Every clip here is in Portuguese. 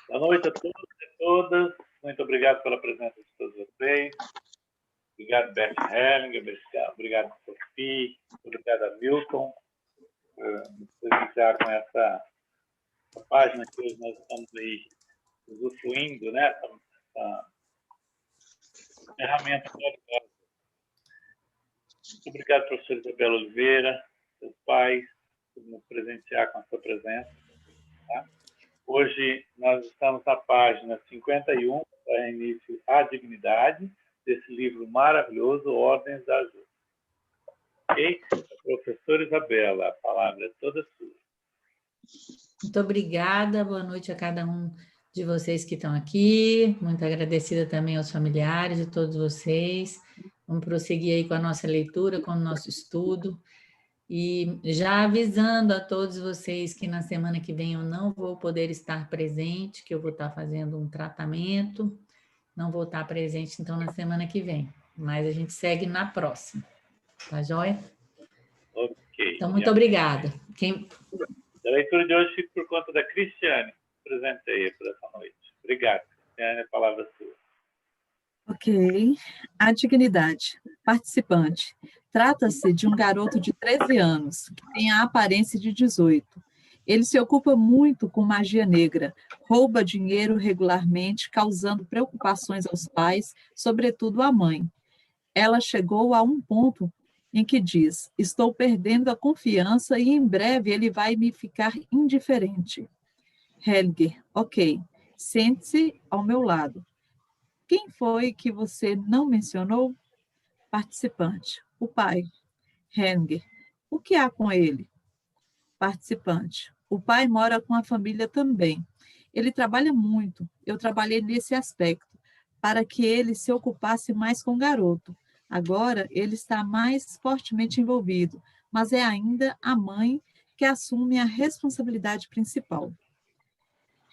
Boa noite a todos e todas. Muito obrigado pela presença de todos vocês. Obrigado, Beth Hellinger. Obrigado, Sophie. Obrigado, Milton, por iniciar com essa página que hoje nós estamos aí usufruindo, né? Essa ferramenta maravilhosa. Muito obrigado, professor Isabela Oliveira, seus pais, por nos presentear com a sua presença. Tá? Hoje nós estamos na página 51, para início à dignidade, desse livro maravilhoso, Ordens da Ajuda. Ok? Professora Isabela, a palavra é toda sua. Muito obrigada, boa noite a cada um de vocês que estão aqui, muito agradecida também aos familiares de todos vocês. Vamos prosseguir aí com a nossa leitura, com o nosso estudo. E já avisando a todos vocês que na semana que vem eu não vou poder estar presente, que eu vou estar fazendo um tratamento, não vou estar presente então na semana que vem, mas a gente segue na próxima, tá joia? Ok. Então, muito obrigada. A leitura de hoje fica por conta da Cristiane, presente aí por essa noite. Obrigado, Cristiane, a palavra é sua. Ok. A dignidade. Participante. Trata-se de um garoto de 13 anos, que tem a aparência de 18. Ele se ocupa muito com magia negra, rouba dinheiro regularmente, causando preocupações aos pais, sobretudo à mãe. Ela chegou a um ponto em que diz: estou perdendo a confiança e em breve ele vai me ficar indiferente. Helger, ok. Sente-se ao meu lado. Quem foi que você não mencionou? Participante. O pai. Helger. O que há com ele? Participante. O pai mora com a família também. Ele trabalha muito. Eu trabalhei nesse aspecto, para que ele se ocupasse mais com o garoto. Agora, ele está mais fortemente envolvido, mas é ainda a mãe que assume a responsabilidade principal.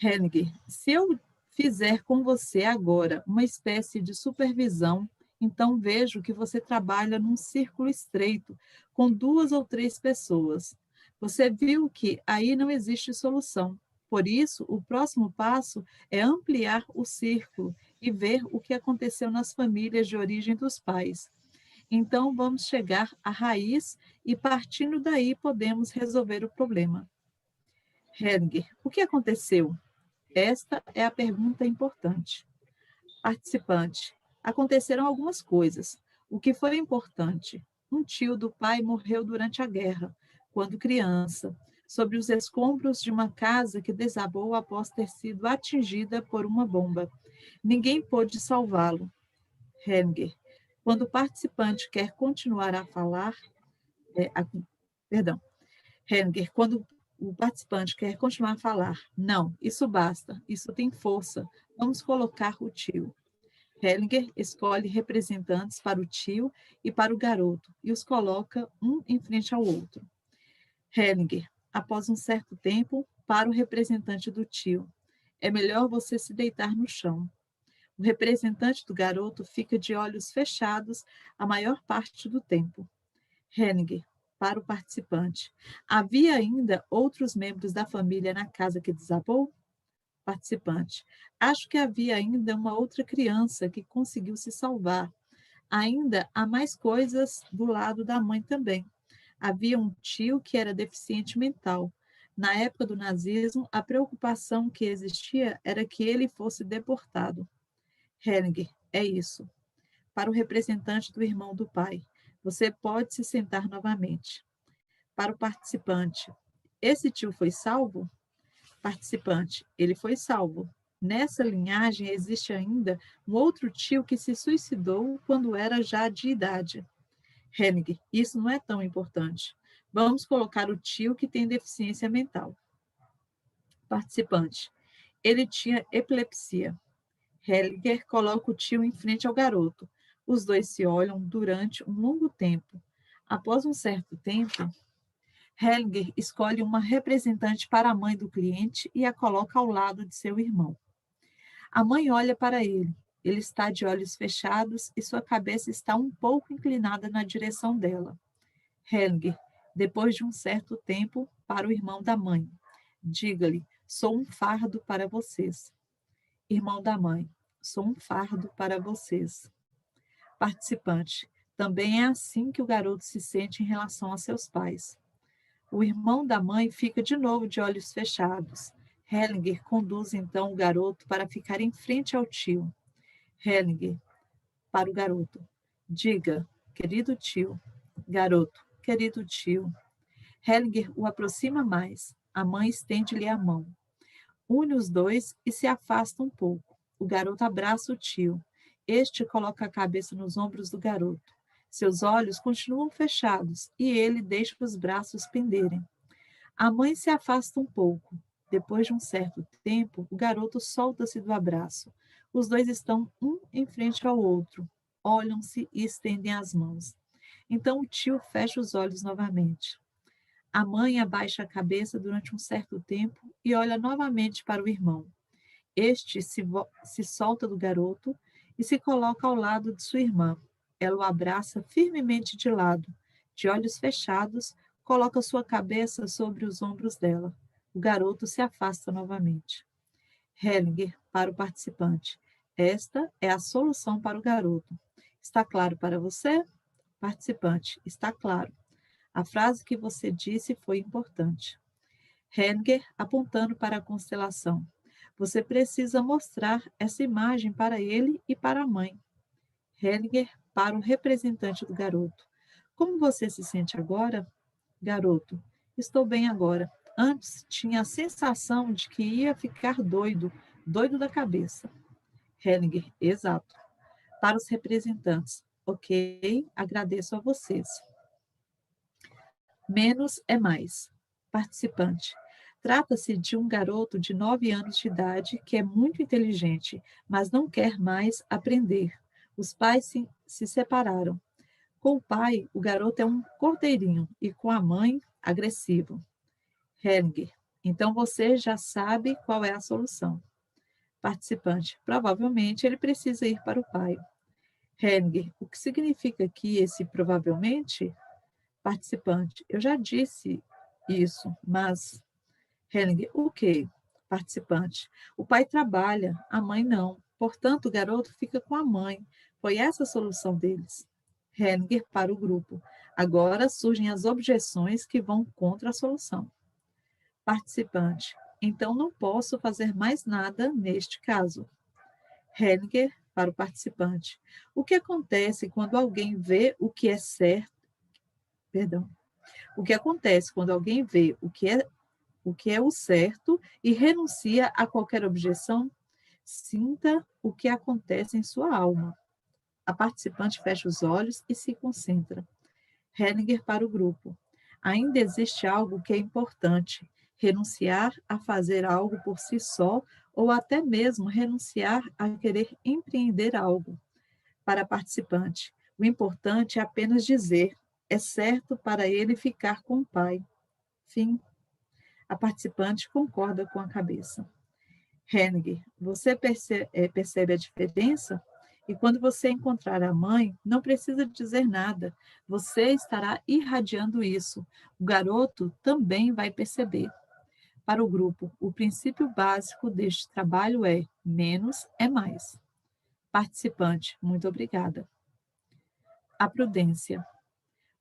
Helger, se eu fizer com você agora uma espécie de supervisão, então vejo que você trabalha num círculo estreito, com 2 ou 3 pessoas. Você viu que aí não existe solução. Por isso, o próximo passo é ampliar o círculo e ver o que aconteceu nas famílias de origem dos pais. Então, vamos chegar à raiz e, partindo daí, podemos resolver o problema. Helger, o que aconteceu? Esta é a pergunta importante. Participante, aconteceram algumas coisas. O que foi importante? Um tio do pai morreu durante a guerra, quando criança, sobre os escombros de uma casa que desabou após ter sido atingida por uma bomba. Ninguém pôde salvá-lo. Helger, quando o participante quer continuar a falar, Helger, quando o participante quer continuar a falar, não, isso basta, isso tem força, vamos colocar o tio. Hellinger escolhe representantes para o tio e para o garoto e os coloca um em frente ao outro. Hellinger, após um certo tempo, para o representante do tio. É melhor você se deitar no chão. O representante do garoto fica de olhos fechados a maior parte do tempo. Hellinger, para o participante. Havia ainda outros membros da família na casa que desabou? Participante. Acho que havia ainda uma outra criança que conseguiu se salvar. Ainda há mais coisas do lado da mãe também. Havia um tio que era deficiente mental. Na época do nazismo, a preocupação que existia era que ele fosse deportado. Hellinger, é isso. Para o representante do irmão do pai. Você pode se sentar novamente. Para o participante. Esse tio foi salvo? Participante, ele foi salvo. Nessa linhagem existe ainda um outro tio que se suicidou quando era já de idade. Hellinger, isso não é tão importante. Vamos colocar o tio que tem deficiência mental. Participante, ele tinha epilepsia. Hellinger coloca o tio em frente ao garoto. Os dois se olham durante um longo tempo. Após um certo tempo, Hellinger escolhe uma representante para a mãe do cliente e a coloca ao lado de seu irmão. A mãe olha para ele. Ele está de olhos fechados e sua cabeça está um pouco inclinada na direção dela. Hellinger, depois de um certo tempo, para o irmão da mãe. Diga-lhe, sou um fardo para vocês. irmão da mãe, sou um fardo para vocês. Participante, também é assim que o garoto se sente em relação a seus pais. O irmão da mãe fica de novo de olhos fechados. Hellinger conduz então o garoto para ficar em frente ao tio. Hellinger, para o garoto, diga, querido tio. Garoto, querido tio. Hellinger o aproxima mais. A mãe estende-lhe a mão. Une os dois e se afasta um pouco. O garoto abraça o tio. Este coloca a cabeça nos ombros do garoto. Seus olhos continuam fechados e ele deixa os braços penderem. A mãe se afasta um pouco. Depois de um certo tempo, o garoto solta-se do abraço. Os dois estão um em frente ao outro. Olham-se e estendem as mãos. Então o tio fecha os olhos novamente. A mãe abaixa a cabeça durante um certo tempo e olha novamente para o irmão. Este se solta do garoto e se coloca ao lado de sua irmã. Ela o abraça firmemente de lado. De olhos fechados, coloca sua cabeça sobre os ombros dela. O garoto se afasta novamente. Hellinger, para o participante. Esta é a solução para o garoto. Está claro para você? Participante, está claro. A frase que você disse foi importante. Hellinger, apontando para a constelação. Você precisa mostrar essa imagem para ele e para a mãe. Hellinger, para o representante do garoto. Como você se sente agora? Garoto, estou bem agora. Antes tinha a sensação de que ia ficar doido da cabeça. Hellinger, exato. Para os representantes. Ok, agradeço a vocês. Menos é mais. Participante. Trata-se de um garoto de 9 anos de idade que é muito inteligente, mas não quer mais aprender. Os pais se separaram. Com o pai, o garoto é um cordeirinho e com a mãe, agressivo. Hellinger. Então você já sabe qual é a solução. Participante. Provavelmente ele precisa ir para o pai. Hellinger. O que significa aqui esse provavelmente? Participante, eu já disse isso, mas... Hellinger, o quê? Participante, o pai trabalha, a mãe não. Portanto, o garoto fica com a mãe. Foi essa a solução deles. Hellinger para o grupo. Agora surgem as objeções que vão contra a solução. Participante, então não posso fazer mais nada neste caso. Hellinger para o participante. O que acontece quando alguém vê o que é certo? O que acontece quando alguém vê o que é o certo e renuncia a qualquer objeção? Sinta o que acontece em sua alma. A participante fecha os olhos e se concentra. Hellinger para o grupo. Ainda existe algo que é importante. Renunciar a fazer algo por si só ou até mesmo renunciar a querer empreender algo. Para a participante. O importante é apenas dizer: é certo para ele ficar com o pai. Fim. A participante concorda com a cabeça. Hellinger, você percebe a diferença? E quando você encontrar a mãe, não precisa dizer nada. Você estará irradiando isso. O garoto também vai perceber. Para o grupo, o princípio básico deste trabalho é: menos é mais. Participante, muito obrigada. A prudência.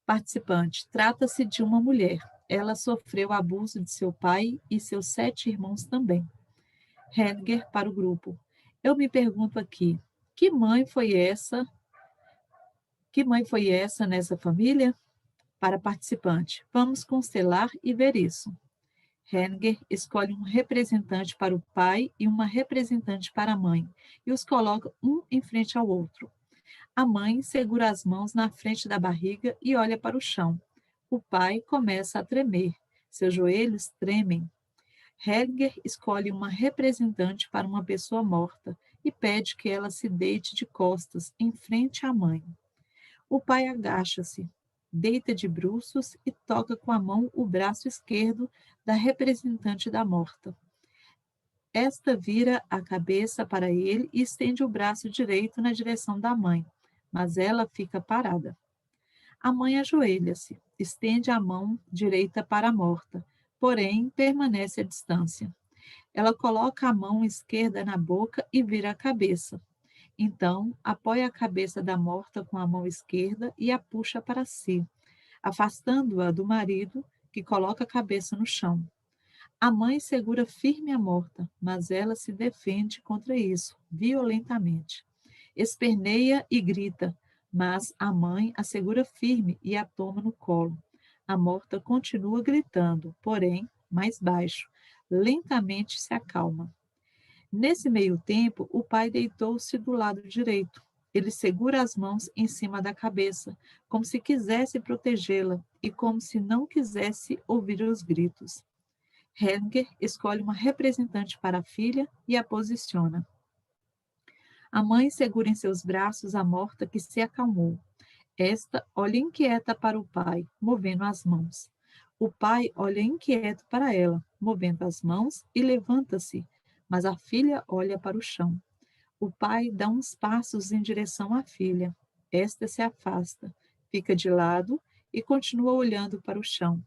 Participante, trata-se de uma mulher. Ela sofreu abuso de seu pai e seus 7 irmãos também. Hellinger para o grupo. Eu me pergunto aqui, que mãe foi essa nessa família? Para participante, vamos constelar e ver isso. Hellinger escolhe um representante para o pai e uma representante para a mãe, e os coloca um em frente ao outro. A mãe segura as mãos na frente da barriga e olha para o chão. O pai começa a tremer. Seus joelhos tremem. Hellinger escolhe uma representante para uma pessoa morta e pede que ela se deite de costas em frente à mãe. O pai agacha-se, deita de bruços e toca com a mão o braço esquerdo da representante da morta. Esta vira a cabeça para ele e estende o braço direito na direção da mãe, mas ela fica parada. A mãe ajoelha-se, estende a mão direita para a morta, porém permanece à distância. Ela coloca a mão esquerda na boca e vira a cabeça. Então, apoia a cabeça da morta com a mão esquerda e a puxa para si, afastando-a do marido, que coloca a cabeça no chão. A mãe segura firme a morta, mas ela se defende contra isso, violentamente. Esperneia e grita, mas a mãe a segura firme e a toma no colo. A morta continua gritando, porém, mais baixo. Lentamente se acalma. Nesse meio tempo, o pai deitou-se do lado direito. Ele segura as mãos em cima da cabeça, como se quisesse protegê-la e como se não quisesse ouvir os gritos. Hellinger escolhe uma representante para a filha e a posiciona. A mãe segura em seus braços a morta que se acalmou. Esta olha inquieta para o pai, movendo as mãos. O pai olha inquieto para ela, movendo as mãos e levanta-se, mas a filha olha para o chão. O pai dá uns passos em direção à filha. Esta se afasta, fica de lado e continua olhando para o chão.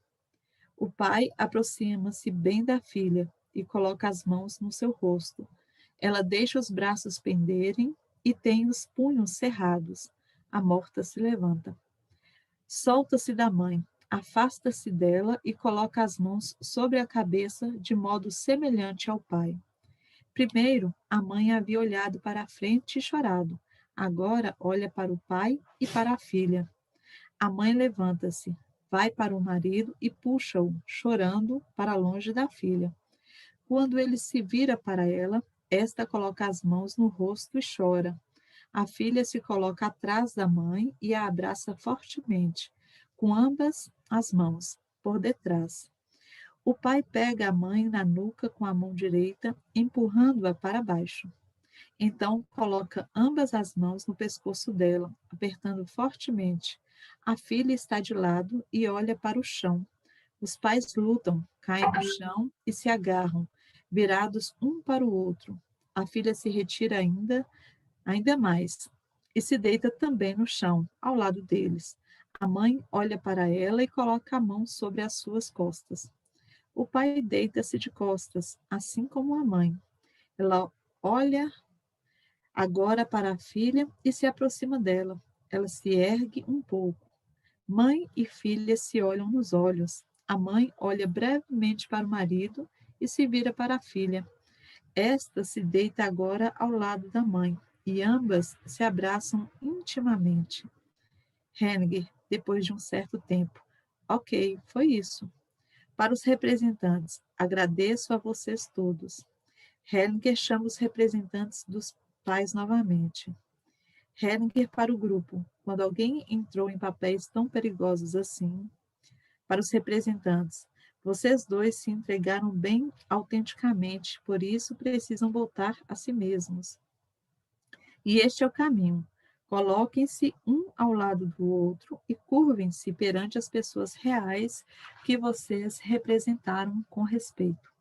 O pai aproxima-se bem da filha e coloca as mãos no seu rosto. Ela deixa os braços penderem e tem os punhos cerrados. A morta se levanta. Solta-se da mãe, afasta-se dela e coloca as mãos sobre a cabeça de modo semelhante ao pai. Primeiro, a mãe havia olhado para a frente e chorado. Agora olha para o pai e para a filha. A mãe levanta-se, vai para o marido e puxa-o, chorando, para longe da filha. Quando ele se vira para ela, esta coloca as mãos no rosto e chora. A filha se coloca atrás da mãe e a abraça fortemente, com ambas as mãos, por detrás. O pai pega a mãe na nuca com a mão direita, empurrando-a para baixo. Então, coloca ambas as mãos no pescoço dela, apertando fortemente. A filha está de lado e olha para o chão. Os pais lutam, caem no chão e se agarram, virados um para o outro. A filha se retira ainda mais, e se deita também no chão, ao lado deles. A mãe olha para ela e coloca a mão sobre as suas costas. O pai deita-se de costas, assim como a mãe. Ela olha agora para a filha e se aproxima dela. Ela se ergue um pouco. Mãe e filha se olham nos olhos. A mãe olha brevemente para o marido e se vira para a filha. Esta se deita agora ao lado da mãe e ambas se abraçam intimamente. Henniger, depois de um certo tempo. Ok, foi isso. Para os representantes, agradeço a vocês todos. Henniger chama os representantes dos pais novamente. Henniger para o grupo. Quando alguém entrou em papéis tão perigosos assim, para os representantes, vocês dois se entregaram bem autenticamente, por isso precisam voltar a si mesmos. E este é o caminho. Coloquem-se um ao lado do outro e curvem-se perante as pessoas reais que vocês representaram com respeito.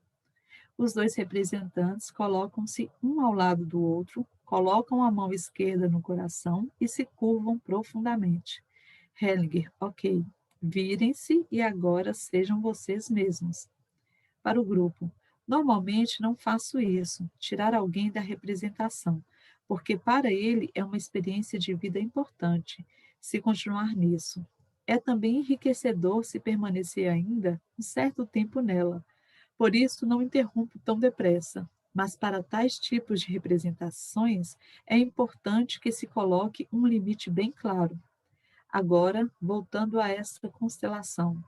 Os dois representantes colocam-se um ao lado do outro, colocam a mão esquerda no coração e se curvam profundamente. Hellinger, ok. Virem-se e agora sejam vocês mesmos. Para o grupo, normalmente não faço isso, tirar alguém da representação, porque para ele é uma experiência de vida importante, se continuar nisso. É também enriquecedor se permanecer ainda um certo tempo nela. Por isso, não interrompo tão depressa. Mas para tais tipos de representações, é importante que se coloque um limite bem claro. Agora, voltando a essa constelação,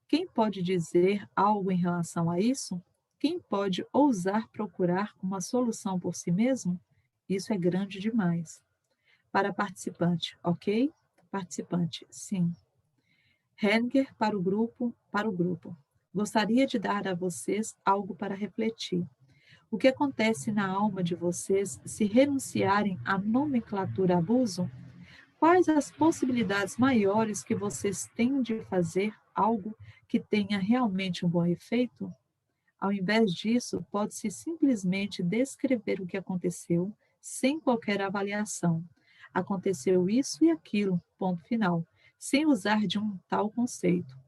quem pode dizer algo em relação a isso? Quem pode ousar procurar uma solução por si mesmo? Isso é grande demais. Para participante, ok? Participante, sim. Henniger para o grupo, para o grupo. Gostaria de dar a vocês algo para refletir. O que acontece na alma de vocês se renunciarem à nomenclatura abuso? Quais as possibilidades maiores que vocês têm de fazer algo que tenha realmente um bom efeito? Ao invés disso, pode-se simplesmente descrever o que aconteceu, sem qualquer avaliação. Aconteceu isso e aquilo, ponto final, sem usar de um tal conceito.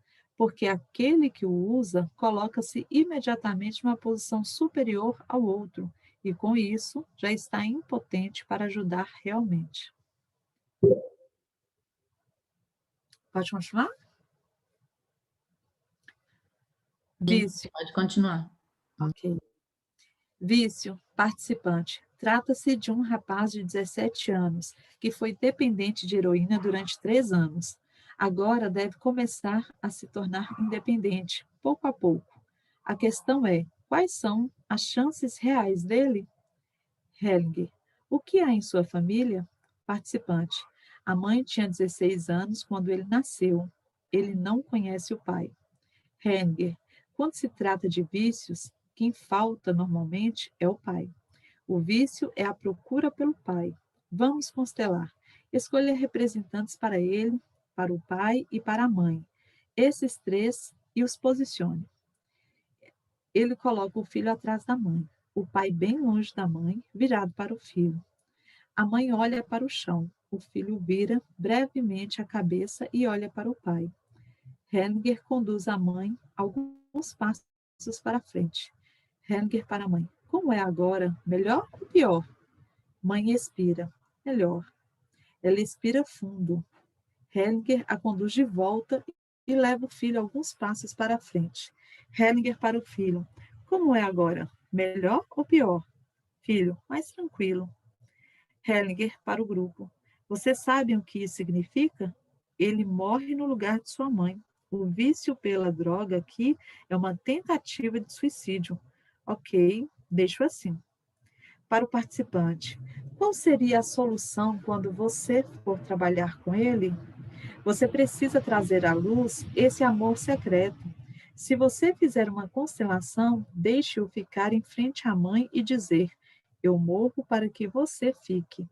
porque aquele que o usa coloca-se imediatamente numa posição superior ao outro, e com isso já está impotente para ajudar realmente. Pode continuar? Sim, Vício. pode continuar. Ok. Vício, participante. Trata-se de um rapaz de 17 anos que foi dependente de heroína durante 3 anos. Agora deve começar a se tornar independente, pouco a pouco. A questão é, quais são as chances reais dele? Hellinger. O que há em sua família? Participante. A mãe tinha 16 anos quando ele nasceu. Ele não conhece o pai. Hellinger. Quando se trata de vícios, quem falta normalmente é o pai. O vício é a procura pelo pai. Vamos constelar. Escolha representantes para ele, para o pai e para a mãe. Esses três e os posicione. Ele coloca o filho atrás da mãe, o pai bem longe da mãe, virado para o filho. A mãe olha para o chão, o filho vira brevemente a cabeça e olha para o pai. Hellinger conduz a mãe alguns passos para frente. Hellinger para a mãe. Como é agora? Melhor ou pior? Mãe expira. Melhor. Ela expira fundo. Hellinger a conduz de volta e leva o filho alguns passos para frente. Hellinger para o filho. Como é agora? Melhor ou pior? Filho, mais tranquilo. Hellinger para o grupo. Você sabe o que isso significa? Ele morre no lugar de sua mãe. O vício pela droga aqui é uma tentativa de suicídio. Ok, deixo assim. Para o participante, qual seria a solução quando você for trabalhar com ele? Você precisa trazer à luz esse amor secreto. Se você fizer uma constelação, deixe-o ficar em frente à mãe e dizer: eu morro para que você fique.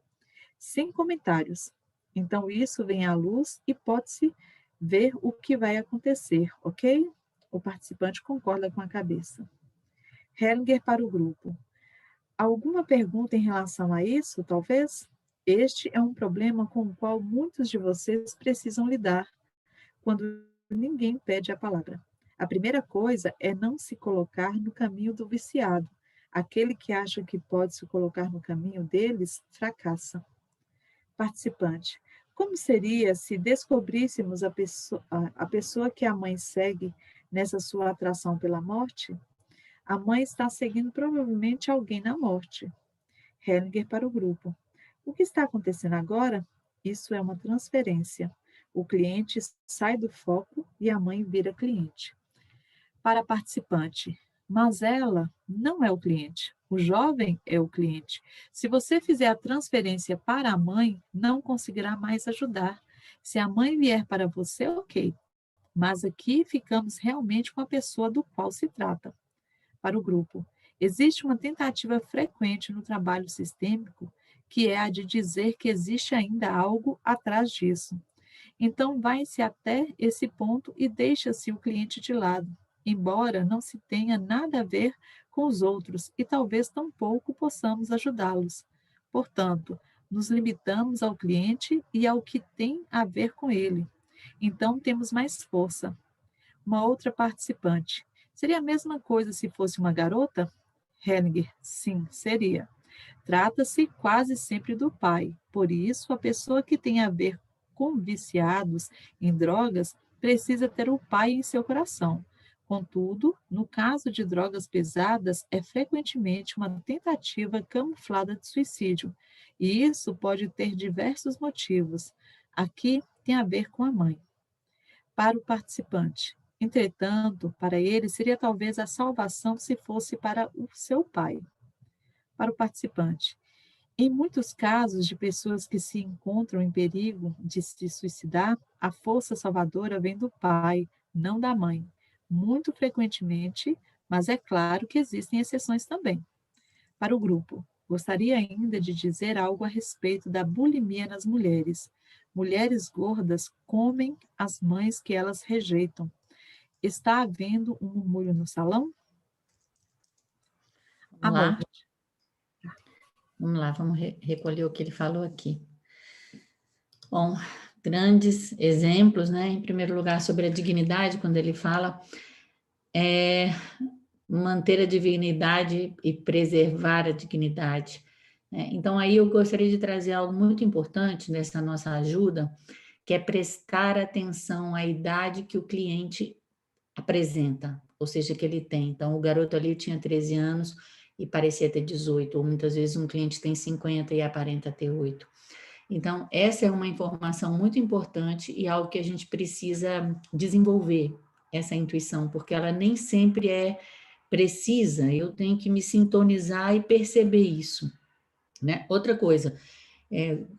Sem comentários. Então, isso vem à luz e pode-se ver o que vai acontecer, ok? O participante concorda com a cabeça. Hellinger para o grupo. Alguma pergunta em relação a isso, talvez? Este é um problema com o qual muitos de vocês precisam lidar quando ninguém pede a palavra. A primeira coisa é não se colocar no caminho do viciado. Aquele que acha que pode se colocar no caminho deles, fracassa. Participante. Como seria se descobríssemos a pessoa que a mãe segue nessa sua atração pela morte? A mãe está seguindo provavelmente alguém na morte. Hellinger para o grupo. O que está acontecendo agora? Isso é uma transferência. O cliente sai do foco e a mãe vira cliente. Para a participante. Mas ela não é o cliente. O jovem é o cliente. Se você fizer a transferência para a mãe, não conseguirá mais ajudar. Se a mãe vier para você, ok. Mas aqui ficamos realmente com a pessoa do qual se trata. Para o grupo. Existe uma tentativa frequente no trabalho sistêmico, que é a de dizer que existe ainda algo atrás disso. Então, vai-se até esse ponto e deixa-se o cliente de lado, embora não se tenha nada a ver com os outros e talvez tampouco possamos ajudá-los. Portanto, nos limitamos ao cliente e ao que tem a ver com ele. Então, temos mais força. Uma outra participante. Seria a mesma coisa se fosse uma garota? Hellinger, sim, seria. Trata-se quase sempre do pai. Por isso, a pessoa que tem a ver com viciados em drogas precisa ter o pai em seu coração. Contudo, no caso de drogas pesadas, é frequentemente uma tentativa camuflada de suicídio. E isso pode ter diversos motivos. Aqui tem a ver com a mãe. Para o participante. Entretanto, para ele seria talvez a salvação se fosse para o seu pai. Para o participante. Em muitos casos de pessoas que se encontram em perigo de se suicidar, a força salvadora vem do pai, não da mãe. Muito frequentemente, mas é claro que existem exceções também. Para o grupo, gostaria ainda de dizer algo a respeito da bulimia nas mulheres. Mulheres gordas comem as mães que elas rejeitam. Está havendo um murmúrio no salão? A Vamos lá? morte. Vamos lá, vamos recolher o que ele falou aqui. Bom, grandes exemplos, né? Em primeiro lugar, sobre a dignidade, quando ele fala manter a dignidade e preservar a dignidade, né? Então, aí eu gostaria de trazer algo muito importante nessa nossa ajuda, que é prestar atenção à idade que o cliente apresenta, ou seja, que ele tem. Então, o garoto ali tinha 13 anos e parecia ter 18, ou muitas vezes um cliente tem 50 e aparenta ter 8. Então, essa é uma informação muito importante e algo que a gente precisa desenvolver, essa intuição, porque ela nem sempre é precisa, eu tenho que me sintonizar e perceber isso, né? Outra coisa,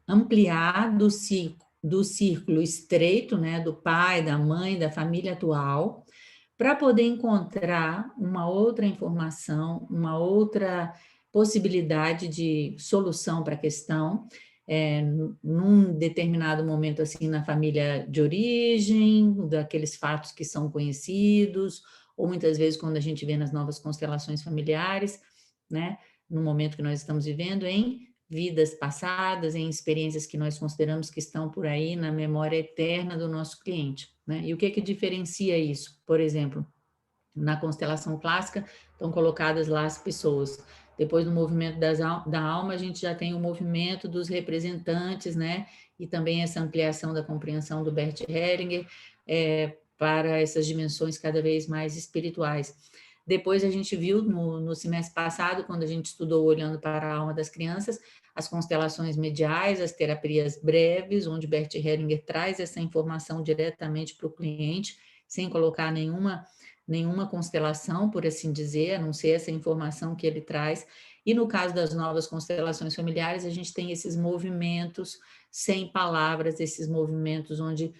ampliar do círculo estreito, né, do pai, da mãe, da família atual, para poder encontrar uma outra informação, uma outra possibilidade de solução para a questão, num determinado momento, assim, na família de origem, daqueles fatos que são conhecidos, ou muitas vezes quando a gente vê nas novas constelações familiares, né, no momento que nós estamos vivendo, em vidas passadas, em experiências que nós consideramos que estão por aí na memória eterna do nosso cliente, né? E o que diferencia isso? Por exemplo, na constelação clássica, estão colocadas lá as pessoas. Depois do movimento da alma, a gente já tem o movimento dos representantes, né? E também essa ampliação da compreensão do Bert Hellinger para essas dimensões cada vez mais espirituais. Depois a gente viu no semestre passado, quando a gente estudou Olhando para a Alma das Crianças, as constelações mediais, as terapias breves, onde Bert Hellinger traz essa informação diretamente para o cliente, sem colocar nenhuma constelação, por assim dizer, a não ser essa informação que ele traz. E no caso das novas constelações familiares, a gente tem esses movimentos sem palavras, esses movimentos onde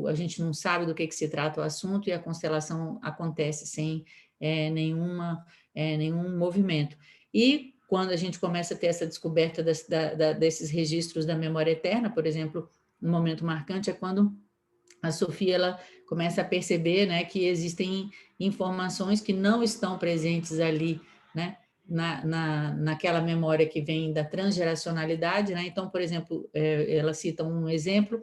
a gente não sabe do que se trata o assunto e a constelação acontece sem nenhum movimento. E quando a gente começa a ter essa descoberta desses registros da memória eterna, por exemplo, um momento marcante é quando a Sofia ela começa a perceber, né, que existem informações que não estão presentes ali, né, naquela memória que vem da transgeracionalidade, né? Então, por exemplo, ela cita um exemplo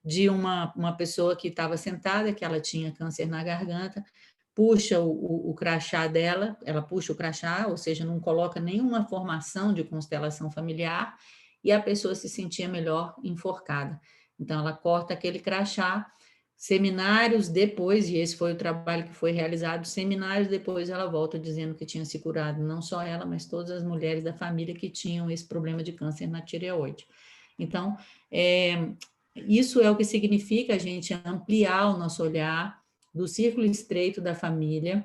de uma pessoa que estava sentada, que ela tinha câncer na garganta, puxa o crachá dela, ela puxa o crachá, ou seja, não coloca nenhuma formação de constelação familiar, e a pessoa se sentia melhor enforcada. Então, ela corta aquele crachá, seminários depois, e esse foi o trabalho que foi realizado, seminários depois ela volta dizendo que tinha se curado, não só ela, mas todas as mulheres da família que tinham esse problema de câncer na tireoide. Então, isso é o que significa a gente ampliar o nosso olhar do círculo estreito da família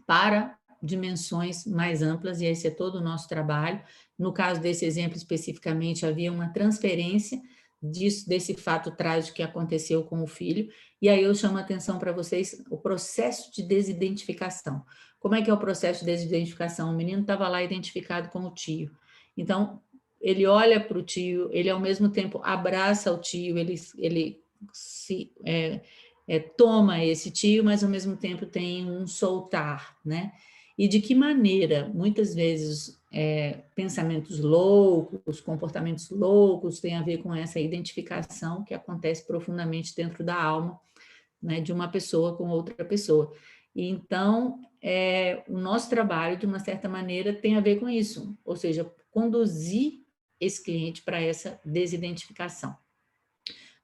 para dimensões mais amplas, e esse é todo o nosso trabalho. No caso desse exemplo especificamente, havia uma transferência desse fato trágico que aconteceu com o filho, e aí eu chamo a atenção para vocês o processo de desidentificação. Como é que é o processo de desidentificação? O menino estava lá identificado com o tio, então ele olha para o tio, ele ao mesmo tempo abraça o tio, ele se toma esse tio, mas ao mesmo tempo tem um soltar, né? E de que maneira, muitas vezes, pensamentos loucos, comportamentos loucos, têm a ver com essa identificação que acontece profundamente dentro da alma, né, de uma pessoa com outra pessoa. E então, o nosso trabalho, de uma certa maneira, tem a ver com isso, ou seja, conduzir esse cliente para essa desidentificação.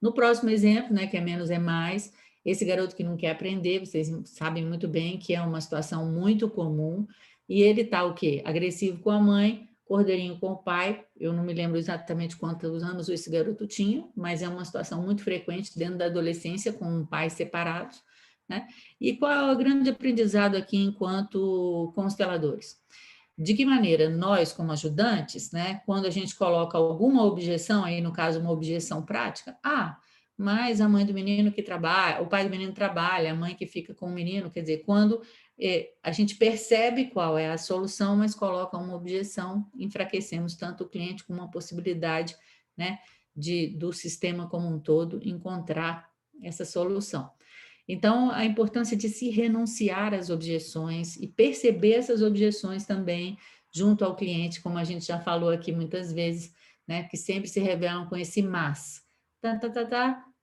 No próximo exemplo, né, que é menos é mais, esse garoto que não quer aprender, vocês sabem muito bem que é uma situação muito comum, e ele está o quê? Agressivo com a mãe, cordeirinho com o pai, eu não me lembro exatamente quantos anos esse garoto tinha, mas é uma situação muito frequente dentro da adolescência, com pais separados, né? E qual é o grande aprendizado aqui enquanto consteladores? De que maneira nós, como ajudantes, né, quando a gente coloca alguma objeção, aí no caso uma objeção prática, mas a mãe do menino que trabalha, o pai do menino trabalha, a mãe que fica com o menino, quer dizer, quando a gente percebe qual é a solução, mas coloca uma objeção, enfraquecemos tanto o cliente como a possibilidade, né, do sistema como um todo encontrar essa solução. Então, a importância de se renunciar às objeções e perceber essas objeções também junto ao cliente, como a gente já falou aqui muitas vezes, né, que sempre se revelam com esse mas.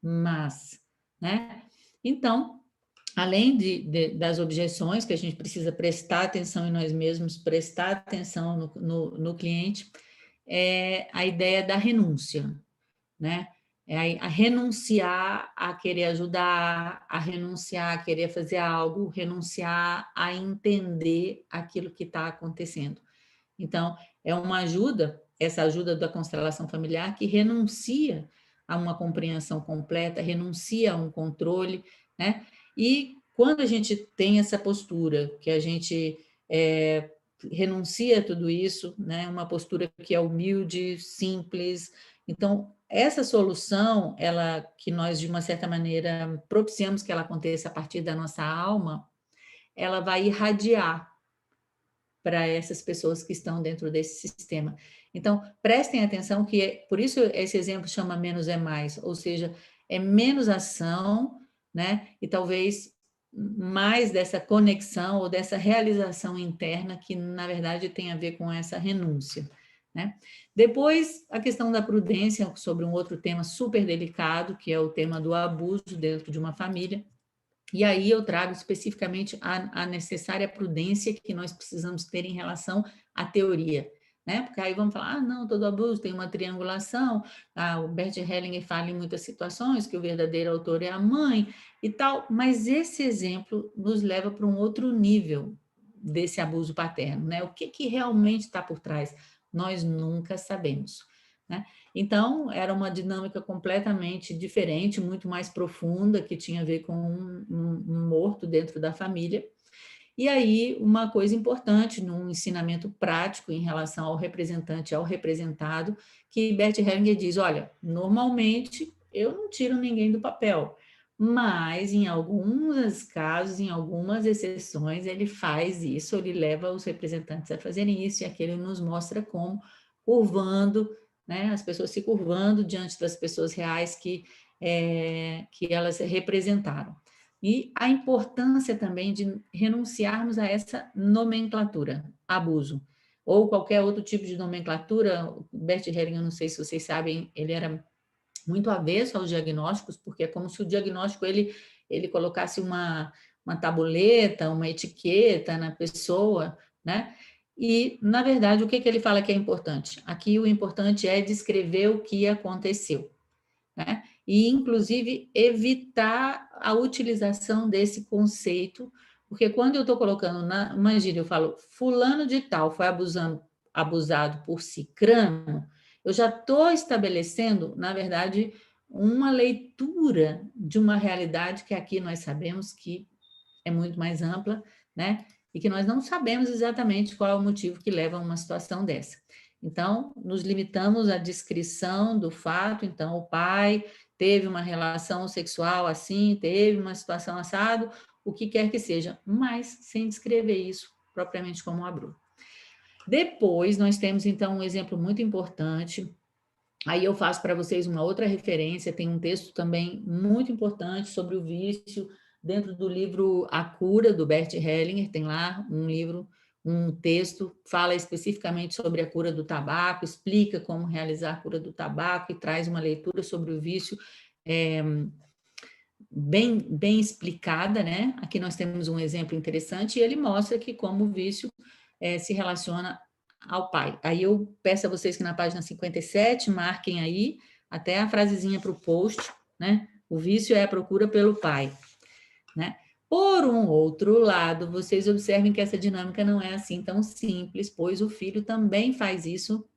mas, né? Então, além das objeções, que a gente precisa prestar atenção em nós mesmos, prestar atenção no cliente, é a ideia da renúncia, né? É a renunciar a querer ajudar, a renunciar a querer fazer algo, renunciar a entender aquilo que está acontecendo. Então, é uma ajuda, essa ajuda da constelação familiar, que renuncia a uma compreensão completa, renuncia a um controle, né? E quando a gente tem essa postura, que a gente renuncia a tudo isso, né? Uma postura que é humilde, simples. Então, essa solução, ela que nós, de uma certa maneira, propiciamos que ela aconteça a partir da nossa alma, ela vai irradiar para essas pessoas que estão dentro desse sistema. Então, prestem atenção que, por isso esse exemplo chama menos é mais, ou seja, é menos ação, né? E talvez mais dessa conexão ou dessa realização interna que, na verdade, tem a ver com essa renúncia, né? Depois, a questão da prudência, sobre um outro tema super delicado, que é o tema do abuso dentro de uma família. E aí eu trago especificamente a necessária prudência que nós precisamos ter em relação à teoria, né? Porque aí vamos falar, não, todo abuso tem uma triangulação, o Bert Hellinger fala em muitas situações que o verdadeiro autor é a mãe e tal, mas esse exemplo nos leva para um outro nível desse abuso paterno, né? O que realmente está por trás? Nós nunca sabemos, né? Então, era uma dinâmica completamente diferente, muito mais profunda, que tinha a ver com um morto dentro da família. E aí, uma coisa importante, num ensinamento prático em relação ao representante e ao representado, que Bert Hellinger diz, olha, normalmente eu não tiro ninguém do papel, mas em alguns casos, em algumas exceções, ele faz isso, ele leva os representantes a fazerem isso, e aqui ele nos mostra como, curvando, né, as pessoas se curvando diante das pessoas reais que elas representaram. E a importância também de renunciarmos a essa nomenclatura, abuso, ou qualquer outro tipo de nomenclatura. O Bert Hellinger, não sei se vocês sabem, ele era muito avesso aos diagnósticos, porque é como se o diagnóstico ele colocasse uma tabuleta, uma etiqueta na pessoa, né? E, na verdade, o que ele fala que é importante? Aqui o importante é descrever o que aconteceu, né? E, inclusive, evitar a utilização desse conceito, porque quando eu estou colocando, imagina, eu falo, fulano de tal foi abusado por cicrano, eu já estou estabelecendo, na verdade, uma leitura de uma realidade que aqui nós sabemos que é muito mais ampla, né? E que nós não sabemos exatamente qual é o motivo que leva a uma situação dessa. Então, nos limitamos à descrição do fato. Então, o pai teve uma relação sexual assim, teve uma situação assado, o que quer que seja, mas sem descrever isso propriamente como um abuso. Depois, nós temos, então, um exemplo muito importante. Aí eu faço para vocês uma outra referência, tem um texto também muito importante sobre o vício, dentro do livro A Cura, do Bert Hellinger, tem lá um texto, fala especificamente sobre a cura do tabaco, explica como realizar a cura do tabaco e traz uma leitura sobre o vício bem explicada, né? Aqui nós temos um exemplo interessante e ele mostra que como o vício se relaciona ao pai. Aí eu peço a vocês que na página 57 marquem aí até a frasezinha para o post, né? O vício é a procura pelo pai, né? Por um outro lado, vocês observem que essa dinâmica não é assim tão simples, pois o filho também faz isso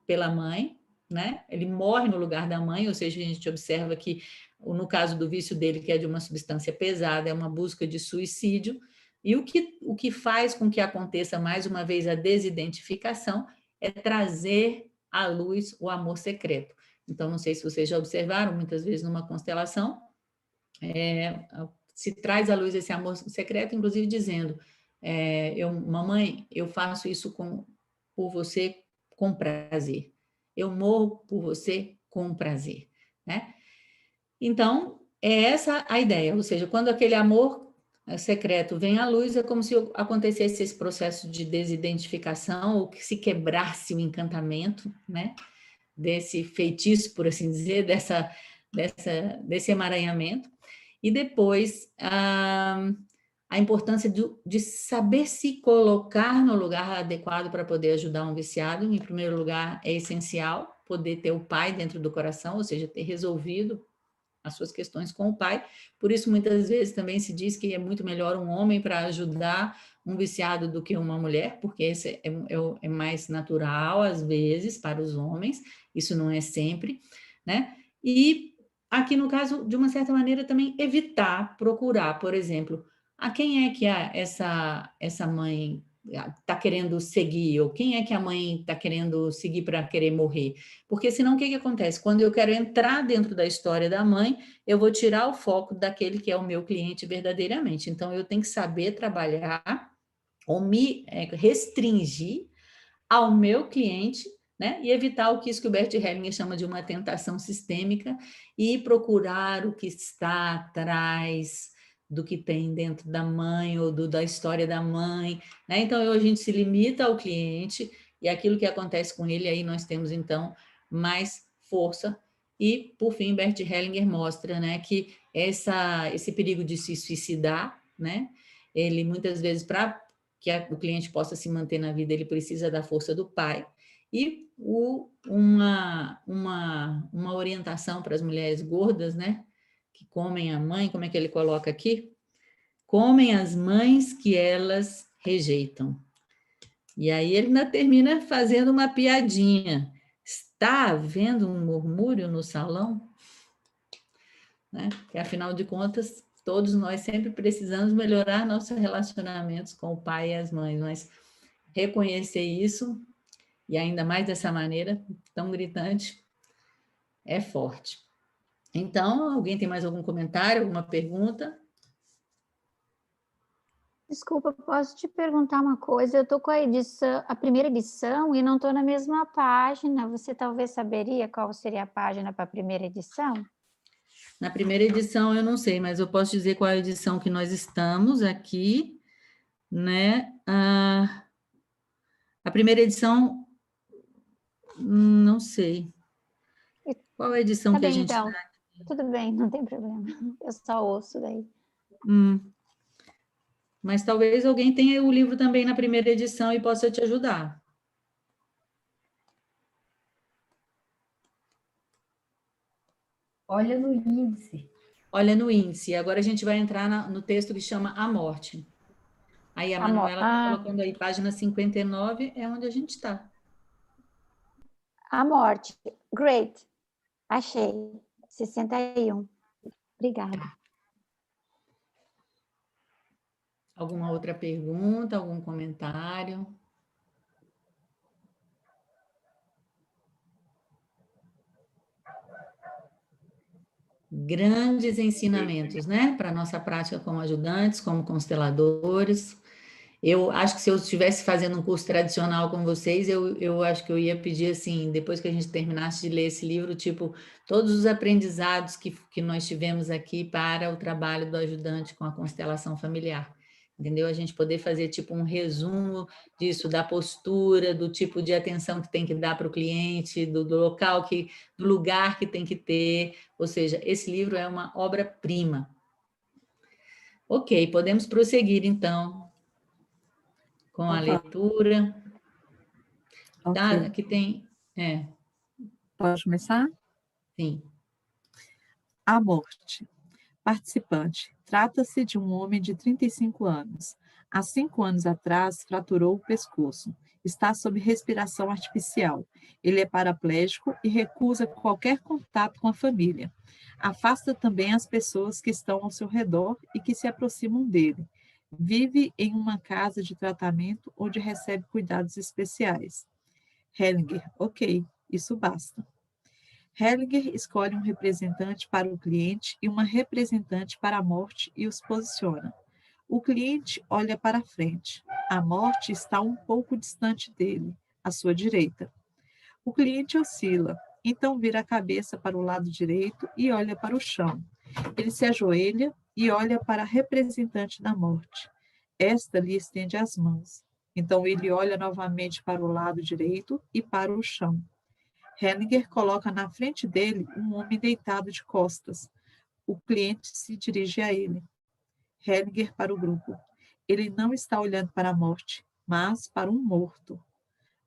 pela mãe, né? Ele morre no lugar da mãe, ou seja, a gente observa que no caso do vício dele, que é de uma substância pesada, é uma busca de suicídio. E o que faz com que aconteça mais uma vez a desidentificação é trazer à luz o amor secreto. Então, não sei se vocês já observaram, muitas vezes numa constelação, se traz à luz esse amor secreto, inclusive dizendo, mamãe, eu faço isso por você com prazer. Eu morro por você com prazer, né? Então, é essa a ideia, ou seja, quando aquele amor secreto vem à luz, é como se acontecesse esse processo de desidentificação, ou que se quebrasse o encantamento, né? Desse feitiço, por assim dizer, desse emaranhamento. E depois, a importância de saber se colocar no lugar adequado para poder ajudar um viciado. Em primeiro lugar, é essencial poder ter o pai dentro do coração, ou seja, ter resolvido as suas questões com o pai. Por isso, muitas vezes também se diz que é muito melhor um homem para ajudar um viciado do que uma mulher, porque esse é mais natural, às vezes, para os homens, isso não é sempre, né? E aqui, no caso, de uma certa maneira, também evitar, procurar, por exemplo, a quem é que essa mãe está querendo seguir, ou quem é que a mãe está querendo seguir para querer morrer. Porque senão o que acontece? Quando eu quero entrar dentro da história da mãe, eu vou tirar o foco daquele que é o meu cliente verdadeiramente. Então, eu tenho que saber trabalhar ou me restringir ao meu cliente, né? E evitar o que isso que o Bert Hellinger chama de uma tentação sistêmica e procurar o que está atrás do que tem dentro da mãe ou da história da mãe, né? Então, a gente se limita ao cliente e aquilo que acontece com ele, aí nós temos, então, mais força. E, por fim, Bert Hellinger mostra, né, que esse perigo de se suicidar, né, ele muitas vezes, para que o cliente possa se manter na vida, ele precisa da força do pai. E uma orientação para as mulheres gordas, né, que comem a mãe, como é que ele coloca aqui? Comem as mães que elas rejeitam. E aí ele ainda termina fazendo uma piadinha. Está havendo um murmúrio no salão? Né? Que, afinal de contas, todos nós sempre precisamos melhorar nossos relacionamentos com o pai e as mães, mas reconhecer isso, e ainda mais dessa maneira tão gritante, é forte. Então, alguém tem mais algum comentário, alguma pergunta? Desculpa, posso te perguntar uma coisa? Eu estou com a primeira edição e não estou na mesma página. Você talvez saberia qual seria a página para a primeira edição? Na primeira edição eu não sei, mas eu posso dizer qual é a edição que nós estamos aqui, né? A primeira edição, não sei. Qual é a edição que a gente então. está? Tudo bem, não tem problema. Eu só ouço daí. Mas talvez alguém tenha o livro também na primeira edição e possa te ajudar. Olha no índice. Olha no índice. Agora a gente vai entrar no texto que chama A Morte. Aí a Manuela está colocando aí, página 59, é onde a gente está. A Morte. Great. Achei. 61. Obrigada. Alguma outra pergunta, algum comentário? Grandes ensinamentos, né? Para a nossa prática como ajudantes, como consteladores. Eu acho que se eu estivesse fazendo um curso tradicional com vocês, eu acho que eu ia pedir assim, depois que a gente terminasse de ler esse livro, tipo, todos os aprendizados que nós tivemos aqui para o trabalho do ajudante com a constelação familiar. Entendeu? A gente poder fazer tipo um resumo disso, da postura, do tipo de atenção que tem que dar para o cliente, do local do lugar que tem que ter. Ou seja, esse livro é uma obra-prima. Ok, podemos prosseguir então com a leitura. Okay. Tá, aqui tem. Pode começar? Sim. A Morte. Participante. Trata-se de um homem de 35 anos. Há 5 anos atrás, fraturou o pescoço. Está sob respiração artificial. Ele é paraplégico e recusa qualquer contato com a família. Afasta também as pessoas que estão ao seu redor e que se aproximam dele. Vive em uma casa de tratamento onde recebe cuidados especiais. Hellinger. Ok, isso basta. Hellinger escolhe um representante para o cliente e uma representante para a morte e os posiciona. O cliente olha para frente. A morte está um pouco distante dele, à sua direita. O cliente oscila, então vira a cabeça para o lado direito e olha para o chão. Ele se ajoelha e olha para a representante da morte. Esta lhe estende as mãos. Então ele olha novamente para o lado direito e para o chão. Hellinger coloca na frente dele um homem deitado de costas. O cliente se dirige a ele. Hellinger para o grupo. Ele não está olhando para a morte, mas para um morto.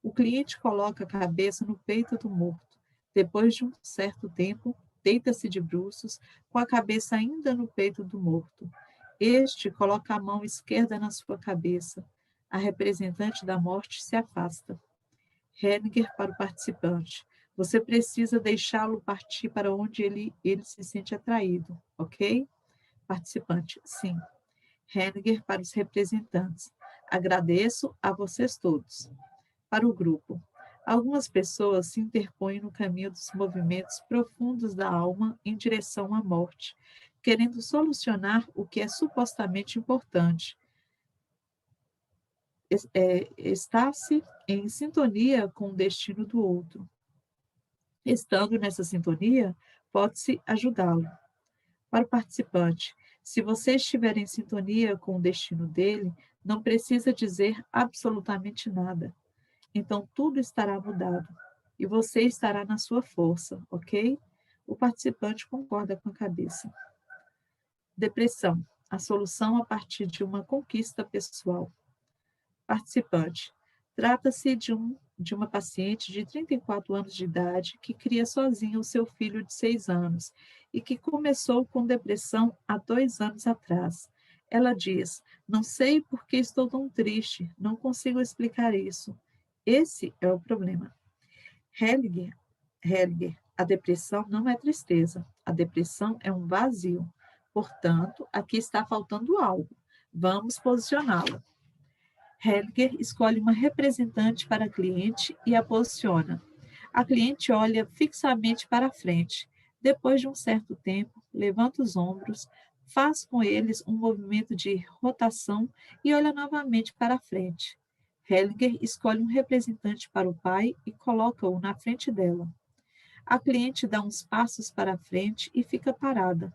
O cliente coloca a cabeça no peito do morto. Depois de um certo tempo, deita-se de bruços, com a cabeça ainda no peito do morto. Este coloca a mão esquerda na sua cabeça. A representante da morte se afasta. Hellinger para o participante. Você precisa deixá-lo partir para onde ele se sente atraído, ok? Participante, sim. Hellinger para os representantes. Agradeço a vocês todos. Para o grupo. Algumas pessoas se interpõem no caminho dos movimentos profundos da alma em direção à morte, querendo solucionar o que é supostamente importante. Está-se em sintonia com o destino do outro. Estando nessa sintonia, pode-se ajudá-lo. Para o participante, se você estiver em sintonia com o destino dele, não precisa dizer absolutamente nada. Então, tudo estará mudado e você estará na sua força, ok? O participante concorda com a cabeça. Depressão, a solução a partir de uma conquista pessoal. Participante, trata-se de uma paciente de 34 anos de idade que cria sozinha o seu filho de 6 anos e que começou com depressão há 2 anos atrás. Ela diz, não sei por que estou tão triste, não consigo explicar isso. Esse é o problema. Hellinger, a depressão não é tristeza, a depressão é um vazio. Portanto, aqui está faltando algo. Vamos posicioná-la. Hellinger escolhe uma representante para a cliente e a posiciona. A cliente olha fixamente para a frente. Depois de um certo tempo, levanta os ombros, faz com eles um movimento de rotação e olha novamente para a frente. Hellinger escolhe um representante para o pai e coloca-o na frente dela. A cliente dá uns passos para a frente e fica parada,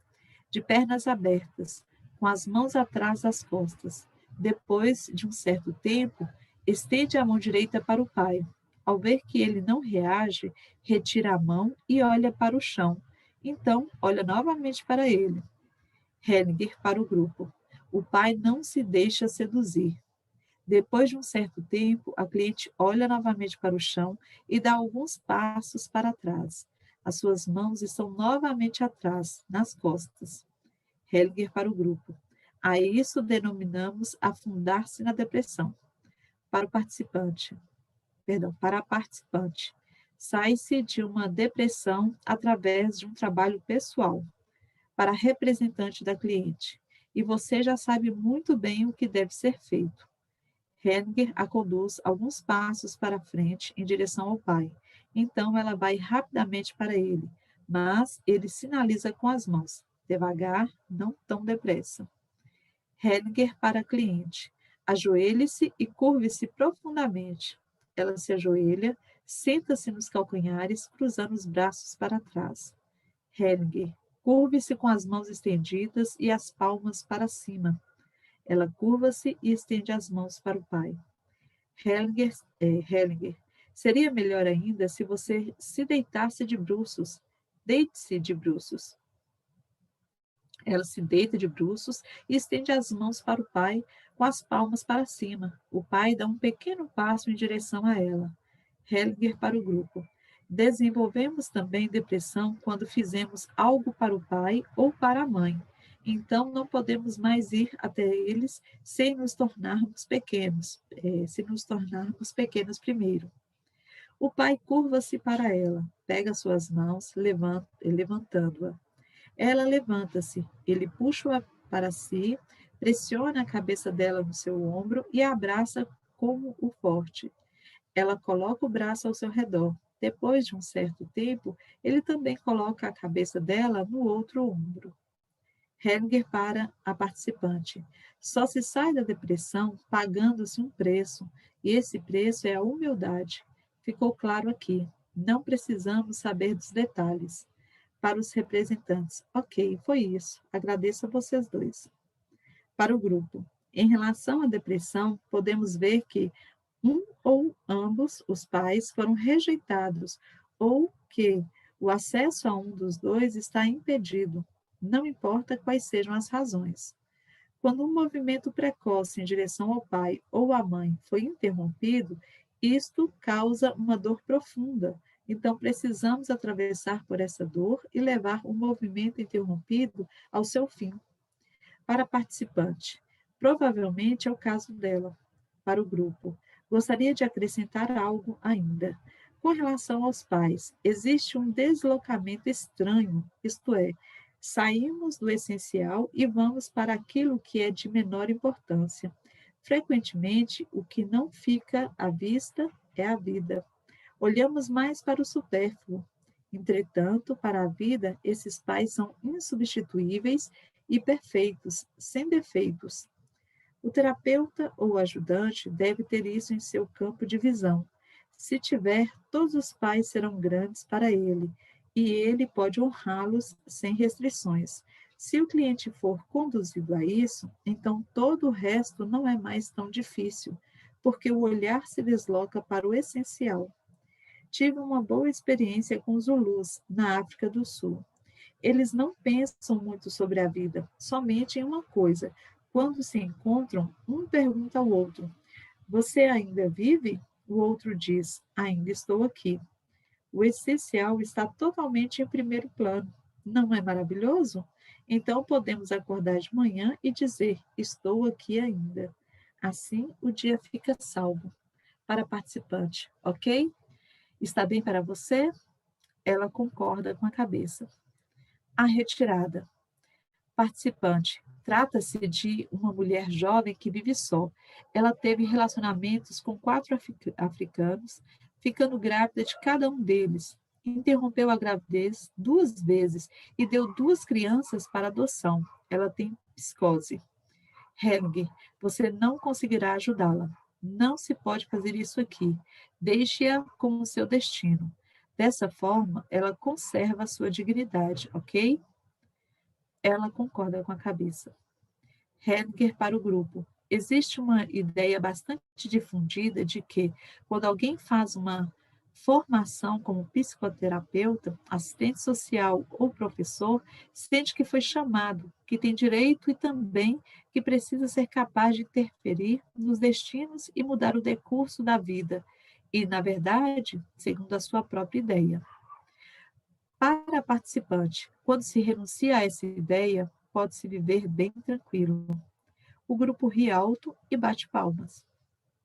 de pernas abertas, com as mãos atrás das costas. Depois de um certo tempo, estende a mão direita para o pai. Ao ver que ele não reage, retira a mão e olha para o chão. Então, olha novamente para ele. Hellinger para o grupo. O pai não se deixa seduzir. Depois de um certo tempo, a cliente olha novamente para o chão e dá alguns passos para trás. As suas mãos estão novamente atrás, nas costas. Hellinger para o grupo. A isso denominamos afundar-se na depressão. Para a participante, sai-se de uma depressão através de um trabalho pessoal. Para a representante da cliente, e você já sabe muito bem o que deve ser feito. Hellinger a conduz alguns passos para frente em direção ao pai. Então ela vai rapidamente para ele, mas ele sinaliza com as mãos, devagar, não tão depressa. Hellinger para a cliente. Ajoelhe-se e curve-se profundamente. Ela se ajoelha, senta-se nos calcanhares, cruzando os braços para trás. Hellinger. Curve-se com as mãos estendidas e as palmas para cima. Ela curva-se e estende as mãos para o pai. Hellinger. Seria melhor ainda se você se deitasse de bruços. Deite-se de bruços. Ela se deita de bruços e estende as mãos para o pai, com as palmas para cima. O pai dá um pequeno passo em direção a ela. Hellinger para o grupo. Desenvolvemos também depressão quando fizemos algo para o pai ou para a mãe. Então, não podemos mais ir até eles sem nos tornarmos pequenos, primeiro. O pai curva-se para ela, pega suas mãos, levantando-a. Ela levanta-se, ele puxa-a para si, pressiona a cabeça dela no seu ombro e a abraça como o forte. Ela coloca o braço ao seu redor. Depois de um certo tempo, ele também coloca a cabeça dela no outro ombro. Hellinger para a participante. Só se sai da depressão pagando-se um preço, e esse preço é a humildade. Ficou claro aqui. Não precisamos saber dos detalhes. Para os representantes. Ok, foi isso. Agradeço a vocês dois. Para o grupo. Em relação à depressão, podemos ver que um ou ambos os pais foram rejeitados ou que o acesso a um dos dois está impedido, não importa quais sejam as razões. Quando um movimento precoce em direção ao pai ou à mãe foi interrompido, isto causa uma dor profunda. Então, precisamos atravessar por essa dor e levar o movimento interrompido ao seu fim. Para a participante, provavelmente é o caso dela. Para o grupo, gostaria de acrescentar algo ainda. Com relação aos pais, existe um deslocamento estranho, isto é, saímos do essencial e vamos para aquilo que é de menor importância. Frequentemente, o que não fica à vista é a vida. Olhamos mais para o supérfluo. Entretanto, para a vida, esses pais são insubstituíveis e perfeitos, sem defeitos. O terapeuta ou ajudante deve ter isso em seu campo de visão. Se tiver, todos os pais serão grandes para ele, e ele pode honrá-los sem restrições. Se o cliente for conduzido a isso, então todo o resto não é mais tão difícil, porque o olhar se desloca para o essencial. Tive uma boa experiência com os Zulus, na África do Sul. Eles não pensam muito sobre a vida, somente em uma coisa. Quando se encontram, um pergunta ao outro: você ainda vive? O outro diz: ainda estou aqui. O essencial está totalmente em primeiro plano. Não é maravilhoso? Então podemos acordar de manhã e dizer: estou aqui ainda. Assim o dia fica salvo. Para a participante, ok? Está bem para você? Ela concorda com a cabeça. A retirada. Participante. Trata-se de uma mulher jovem que vive só. Ela teve relacionamentos com 4 africanos, ficando grávida de cada um deles. Interrompeu a gravidez 2 vezes e deu 2 crianças para adoção. Ela tem psicose. Helge, você não conseguirá ajudá-la. Não se pode fazer isso aqui. Deixe-a com o seu destino. Dessa forma, ela conserva a sua dignidade, ok? Ela concorda com a cabeça. Helger para o grupo. Existe uma ideia bastante difundida de que, quando alguém faz uma formação como psicoterapeuta, assistente social ou professor, sente que foi chamado, que tem direito e também que precisa ser capaz de interferir nos destinos e mudar o decurso da vida. E, na verdade, segundo a sua própria ideia. Para a participante, quando se renuncia a essa ideia, pode-se viver bem tranquilo. O grupo ri alto e bate palmas.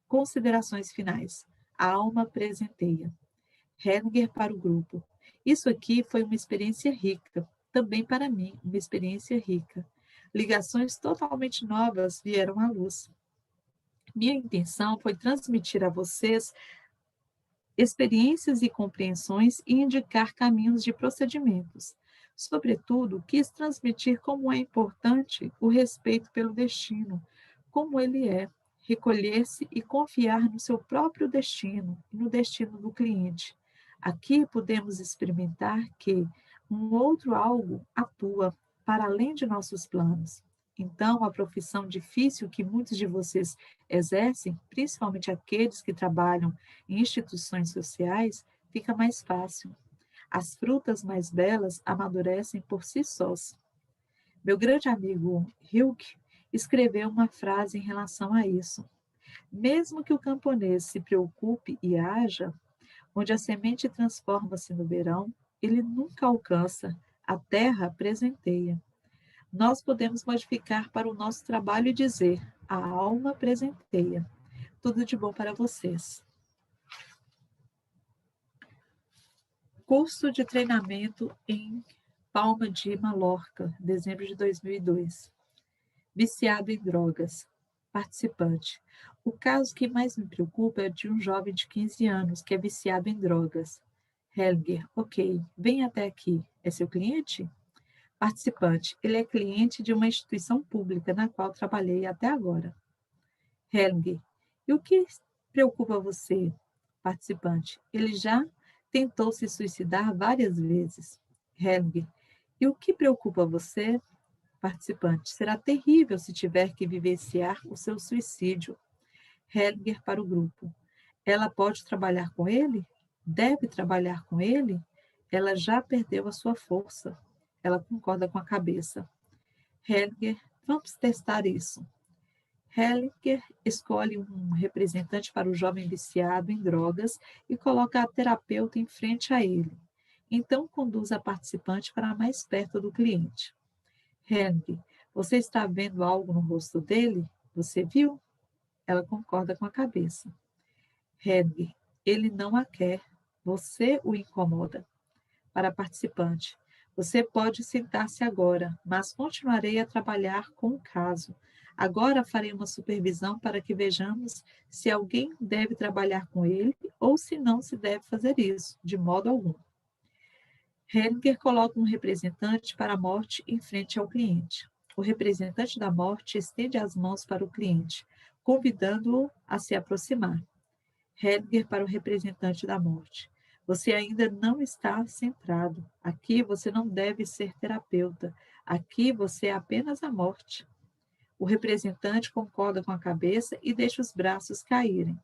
Considerações finais. A alma presenteia. Helger para o grupo. Isso aqui foi uma experiência rica. Também para mim, uma experiência rica. Ligações totalmente novas vieram à luz. Minha intenção foi transmitir a vocês experiências e compreensões e indicar caminhos de procedimentos. Sobretudo, quis transmitir como é importante o respeito pelo destino, como ele é, recolher-se e confiar no seu próprio destino e no destino do cliente. Aqui podemos experimentar que um outro algo atua para além de nossos planos. Então, a profissão difícil que muitos de vocês exercem, principalmente aqueles que trabalham em instituições sociais, fica mais fácil. As frutas mais belas amadurecem por si sós. Meu grande amigo Hilke escreveu uma frase em relação a isso. Mesmo que o camponês se preocupe e haja, onde a semente transforma-se no verão, ele nunca alcança, a terra presenteia. Nós podemos modificar para o nosso trabalho e dizer: a alma presenteia. Tudo de bom para vocês. Curso de treinamento em Palma de Mallorca, dezembro de 2002. Viciado em drogas. Participante. O caso que mais me preocupa é de um jovem de 15 anos que é viciado em drogas. Helger, ok, vem até aqui. É seu cliente? Participante. Ele é cliente de uma instituição pública na qual trabalhei até agora. Helger. E o que preocupa você? Participante. Ele já tentou se suicidar várias vezes. Helger. E o que preocupa você? Participante. Será terrível se tiver que vivenciar o seu suicídio. Helger para o grupo. Ela pode trabalhar com ele? deve trabalhar com ele? Ela já perdeu a sua força. Ela concorda com a cabeça. Hellinger, vamos testar isso. Hellinger escolhe um representante para o jovem viciado em drogas e coloca a terapeuta em frente a ele. Então conduz a participante para mais perto do cliente. Hellinger, você está vendo algo no rosto dele? Você viu? Ela concorda com a cabeça. Hellinger, ele não a quer. Você o incomoda. Para a participante, você pode sentar-se agora, mas continuarei a trabalhar com o caso. Agora farei uma supervisão para que vejamos se alguém deve trabalhar com ele ou se não se deve fazer isso, de modo algum. Hellinger coloca um representante para a morte em frente ao cliente. O representante da morte estende as mãos para o cliente, convidando-o a se aproximar. Hellinger para o representante da morte. Você ainda não está centrado. Aqui você não deve ser terapeuta. Aqui você é apenas a morte. O representante concorda com a cabeça e deixa os braços caírem.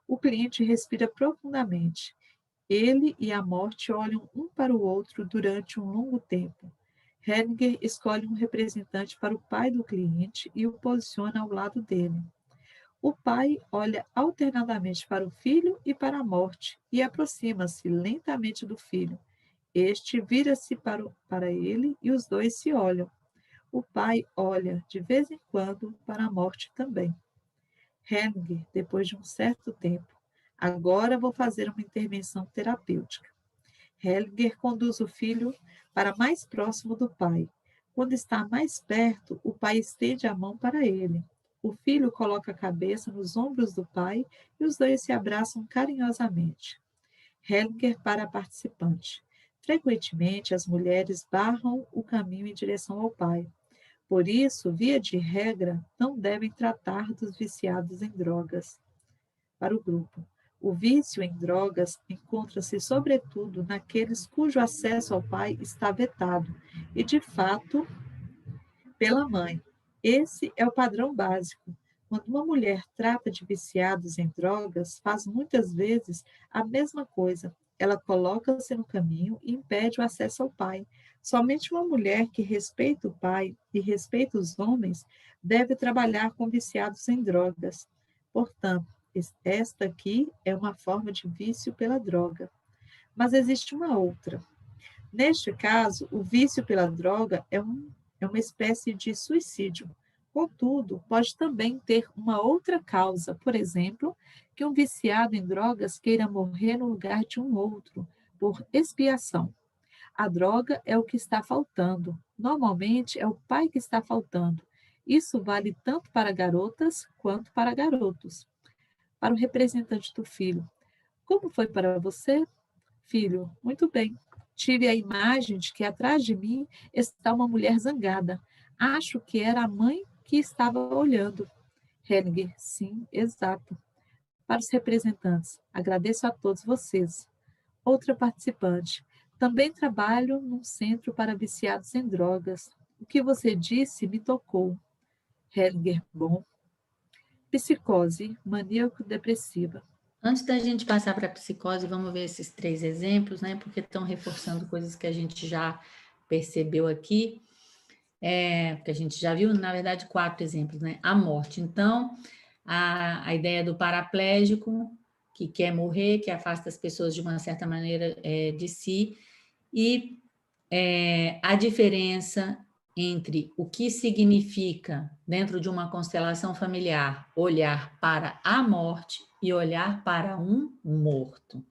O cliente respira profundamente. Ele e a morte olham um para o outro durante um longo tempo. Hellinger escolhe um representante para o pai do cliente e o posiciona ao lado dele. O pai olha alternadamente para o filho e para a morte e aproxima-se lentamente do filho. Este vira-se para ele e os dois se olham. O pai olha, de vez em quando, para a morte também. Hellinger, depois de um certo tempo, agora vou fazer uma intervenção terapêutica. Hellinger conduz o filho para mais próximo do pai. Quando está mais perto, o pai estende a mão para ele. O filho coloca a cabeça nos ombros do pai e os dois se abraçam carinhosamente. Hellinger para a participante. Frequentemente, as mulheres barram o caminho em direção ao pai. Por isso, via de regra, não devem tratar dos viciados em drogas. Para o grupo. O vício em drogas encontra-se, sobretudo, naqueles cujo acesso ao pai está vetado, e, de fato, pela mãe. Esse é o padrão básico. Quando uma mulher trata de viciados em drogas, faz muitas vezes a mesma coisa. Ela coloca-se no caminho e impede o acesso ao pai. Somente uma mulher que respeita o pai e respeita os homens deve trabalhar com viciados em drogas. Portanto, esta aqui é uma forma de vício pela droga. Mas existe uma outra. Neste caso, o vício pela droga é uma espécie de suicídio. Contudo, pode também ter uma outra causa, por exemplo, que um viciado em drogas queira morrer no lugar de um outro, por expiação. A droga é o que está faltando. Normalmente é o pai que está faltando. Isso vale tanto para garotas quanto para garotos. Para o representante do filho. Como foi para você? Filho, muito bem. Tive a imagem de que atrás de mim está uma mulher zangada. Acho que era a mãe que estava olhando. Hellinger, sim, exato. Para os representantes, agradeço a todos vocês. Outra participante, também trabalho num centro para viciados em drogas. O que você disse me tocou. Hellinger, bom. Psicose, maníaco-depressiva. Antes da gente passar para a psicose, vamos ver esses 3 exemplos, né? Porque estão reforçando coisas que a gente já percebeu aqui. Porque a gente já viu, na verdade, 4 exemplos, né? A morte. Então, a ideia do paraplégico, que quer morrer, que afasta as pessoas de uma certa maneira de si, e a diferença entre o que significa, dentro de uma constelação familiar, olhar para a morte e olhar para um morto.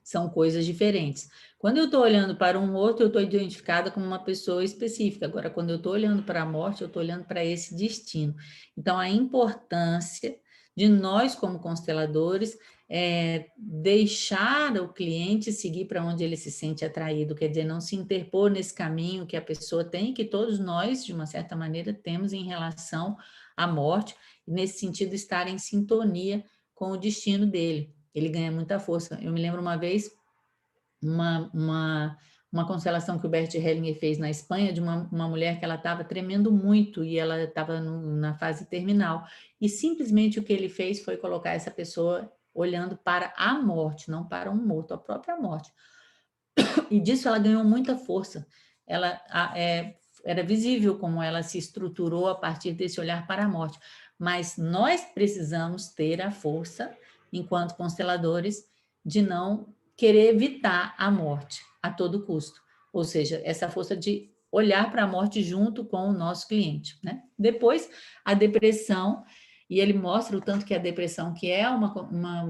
São coisas diferentes. Quando eu estou olhando para um morto, eu estou identificada como uma pessoa específica. Agora, quando eu estou olhando para a morte, eu estou olhando para esse destino. Então, a importância de nós, como consteladores, deixar o cliente seguir para onde ele se sente atraído, quer dizer, não se interpor nesse caminho que a pessoa tem, que todos nós, de uma certa maneira, temos em relação à morte, e nesse sentido, estar em sintonia com o destino dele. Ele ganha muita força. Eu me lembro uma vez, uma constelação que o Bert Hellinger fez na Espanha, de uma mulher que ela estava tremendo muito e ela estava na fase terminal. E simplesmente o que ele fez foi colocar essa pessoa olhando para a morte, não para um morto, a própria morte. E disso ela ganhou muita força. Era visível como ela se estruturou a partir desse olhar para a morte. Mas nós precisamos ter a força, enquanto consteladores, de não querer evitar a morte a todo custo. Ou seja, essa força de olhar para a morte junto com o nosso cliente, né? Depois, a depressão, e ele mostra o tanto que a depressão, que é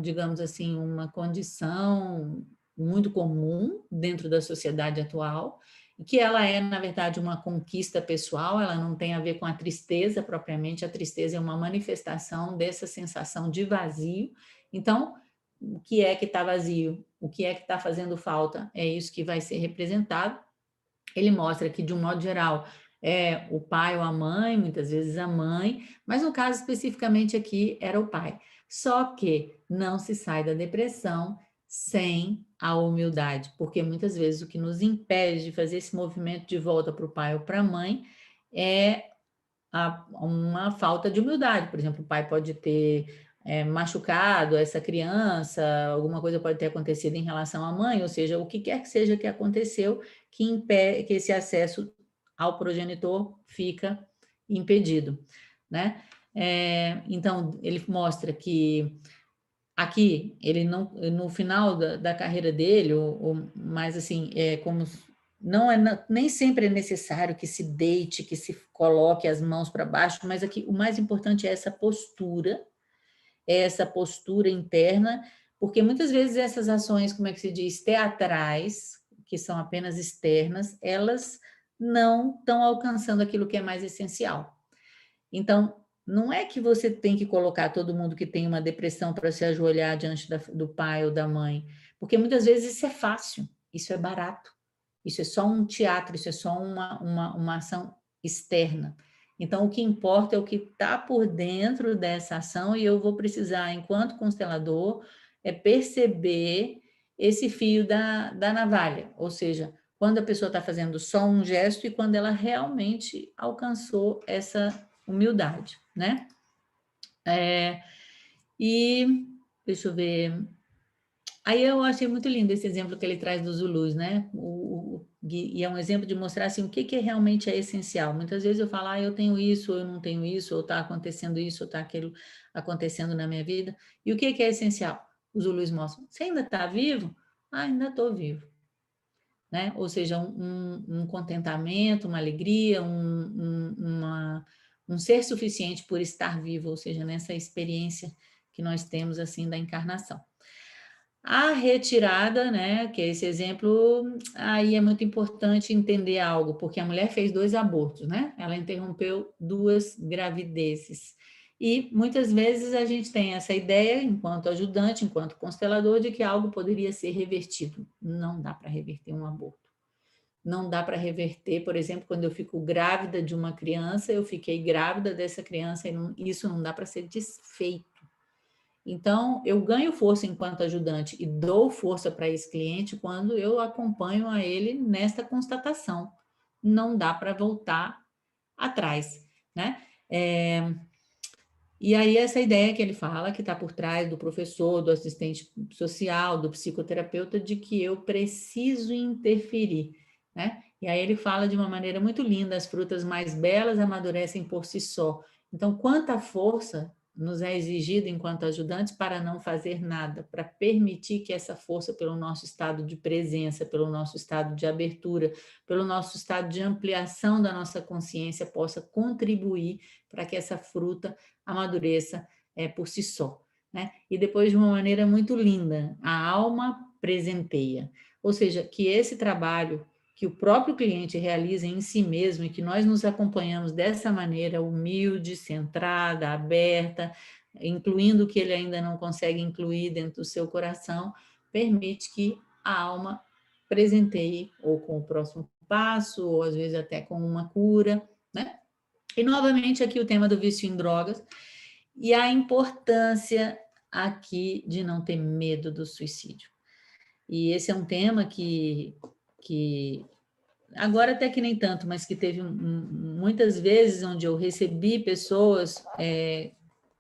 digamos assim, uma condição muito comum dentro da sociedade atual, que ela é, na verdade, uma conquista pessoal, ela não tem a ver com a tristeza propriamente, a tristeza é uma manifestação dessa sensação de vazio. Então, o que é que está vazio? O que é que está fazendo falta? É isso que vai ser representado. Ele mostra que, de um modo geral, é o pai ou a mãe, muitas vezes a mãe, mas no caso especificamente aqui era o pai. Só que não se sai da depressão sem a humildade, porque muitas vezes o que nos impede de fazer esse movimento de volta para o pai ou para a mãe é uma falta de humildade. Por exemplo, o pai pode ter machucado essa criança, alguma coisa pode ter acontecido em relação à mãe, ou seja, o que quer que seja que aconteceu que impede que esse acesso ao progenitor fica impedido, né? Então, ele mostra que aqui, ele não, no final da carreira dele, mas assim, como não é nem sempre é necessário que se deite, que se coloque as mãos para baixo, mas aqui o mais importante é essa postura interna, porque muitas vezes essas ações, como é que se diz, teatrais, que são apenas externas, elas não estão alcançando aquilo que é mais essencial. Então, não é que você tem que colocar todo mundo que tem uma depressão para se ajoelhar diante do pai ou da mãe, porque muitas vezes isso é fácil, isso é barato, isso é só um teatro, isso é só uma ação externa. Então, o que importa é o que está por dentro dessa ação, e eu vou precisar, enquanto constelador, perceber esse fio da navalha, ou seja, quando a pessoa está fazendo só um gesto e quando ela realmente alcançou essa humildade, né? E deixa eu ver. Aí eu achei muito lindo esse exemplo que ele traz dos Zulus, né? E é um exemplo de mostrar assim, o que realmente é essencial. Muitas vezes eu falo, eu tenho isso, ou eu não tenho isso, ou está acontecendo isso, ou está aquilo acontecendo na minha vida. E o que é essencial? Os Zulus mostram, você ainda está vivo? Ainda estou vivo. Né? Ou seja, um contentamento, uma alegria, um ser suficiente por estar vivo, ou seja, nessa experiência que nós temos assim da encarnação. A retirada, né, que é esse exemplo, aí é muito importante entender algo, porque a mulher fez 2 abortos, né? Ela interrompeu 2 gravidezes. E muitas vezes a gente tem essa ideia, enquanto ajudante, enquanto constelador, de que algo poderia ser revertido. Não dá para reverter um aborto. Não dá para reverter, por exemplo, quando eu fico grávida de uma criança, eu fiquei grávida dessa criança e isso não dá para ser desfeito. Então, eu ganho força enquanto ajudante e dou força para esse cliente quando eu acompanho a ele nesta constatação. Não dá para voltar atrás, né? E aí essa ideia que ele fala, que está por trás do professor, do assistente social, do psicoterapeuta, de que eu preciso interferir, né? E aí ele fala de uma maneira muito linda, as frutas mais belas amadurecem por si só. Então, quanta força nos é exigida enquanto ajudantes para não fazer nada, para permitir que essa força, pelo nosso estado de presença, pelo nosso estado de abertura, pelo nosso estado de ampliação da nossa consciência, possa contribuir para que essa fruta amadureça por si só, né? E depois de uma maneira muito linda, a alma presenteia, ou seja, que esse trabalho que o próprio cliente realiza em si mesmo e que nós nos acompanhamos dessa maneira humilde, centrada, aberta, incluindo o que ele ainda não consegue incluir dentro do seu coração, permite que a alma presenteie ou com o próximo passo, ou às vezes até com uma cura, né? E novamente aqui o tema do vício em drogas e a importância aqui de não ter medo do suicídio. E esse é um tema que agora até que nem tanto, mas que teve muitas vezes onde eu recebi pessoas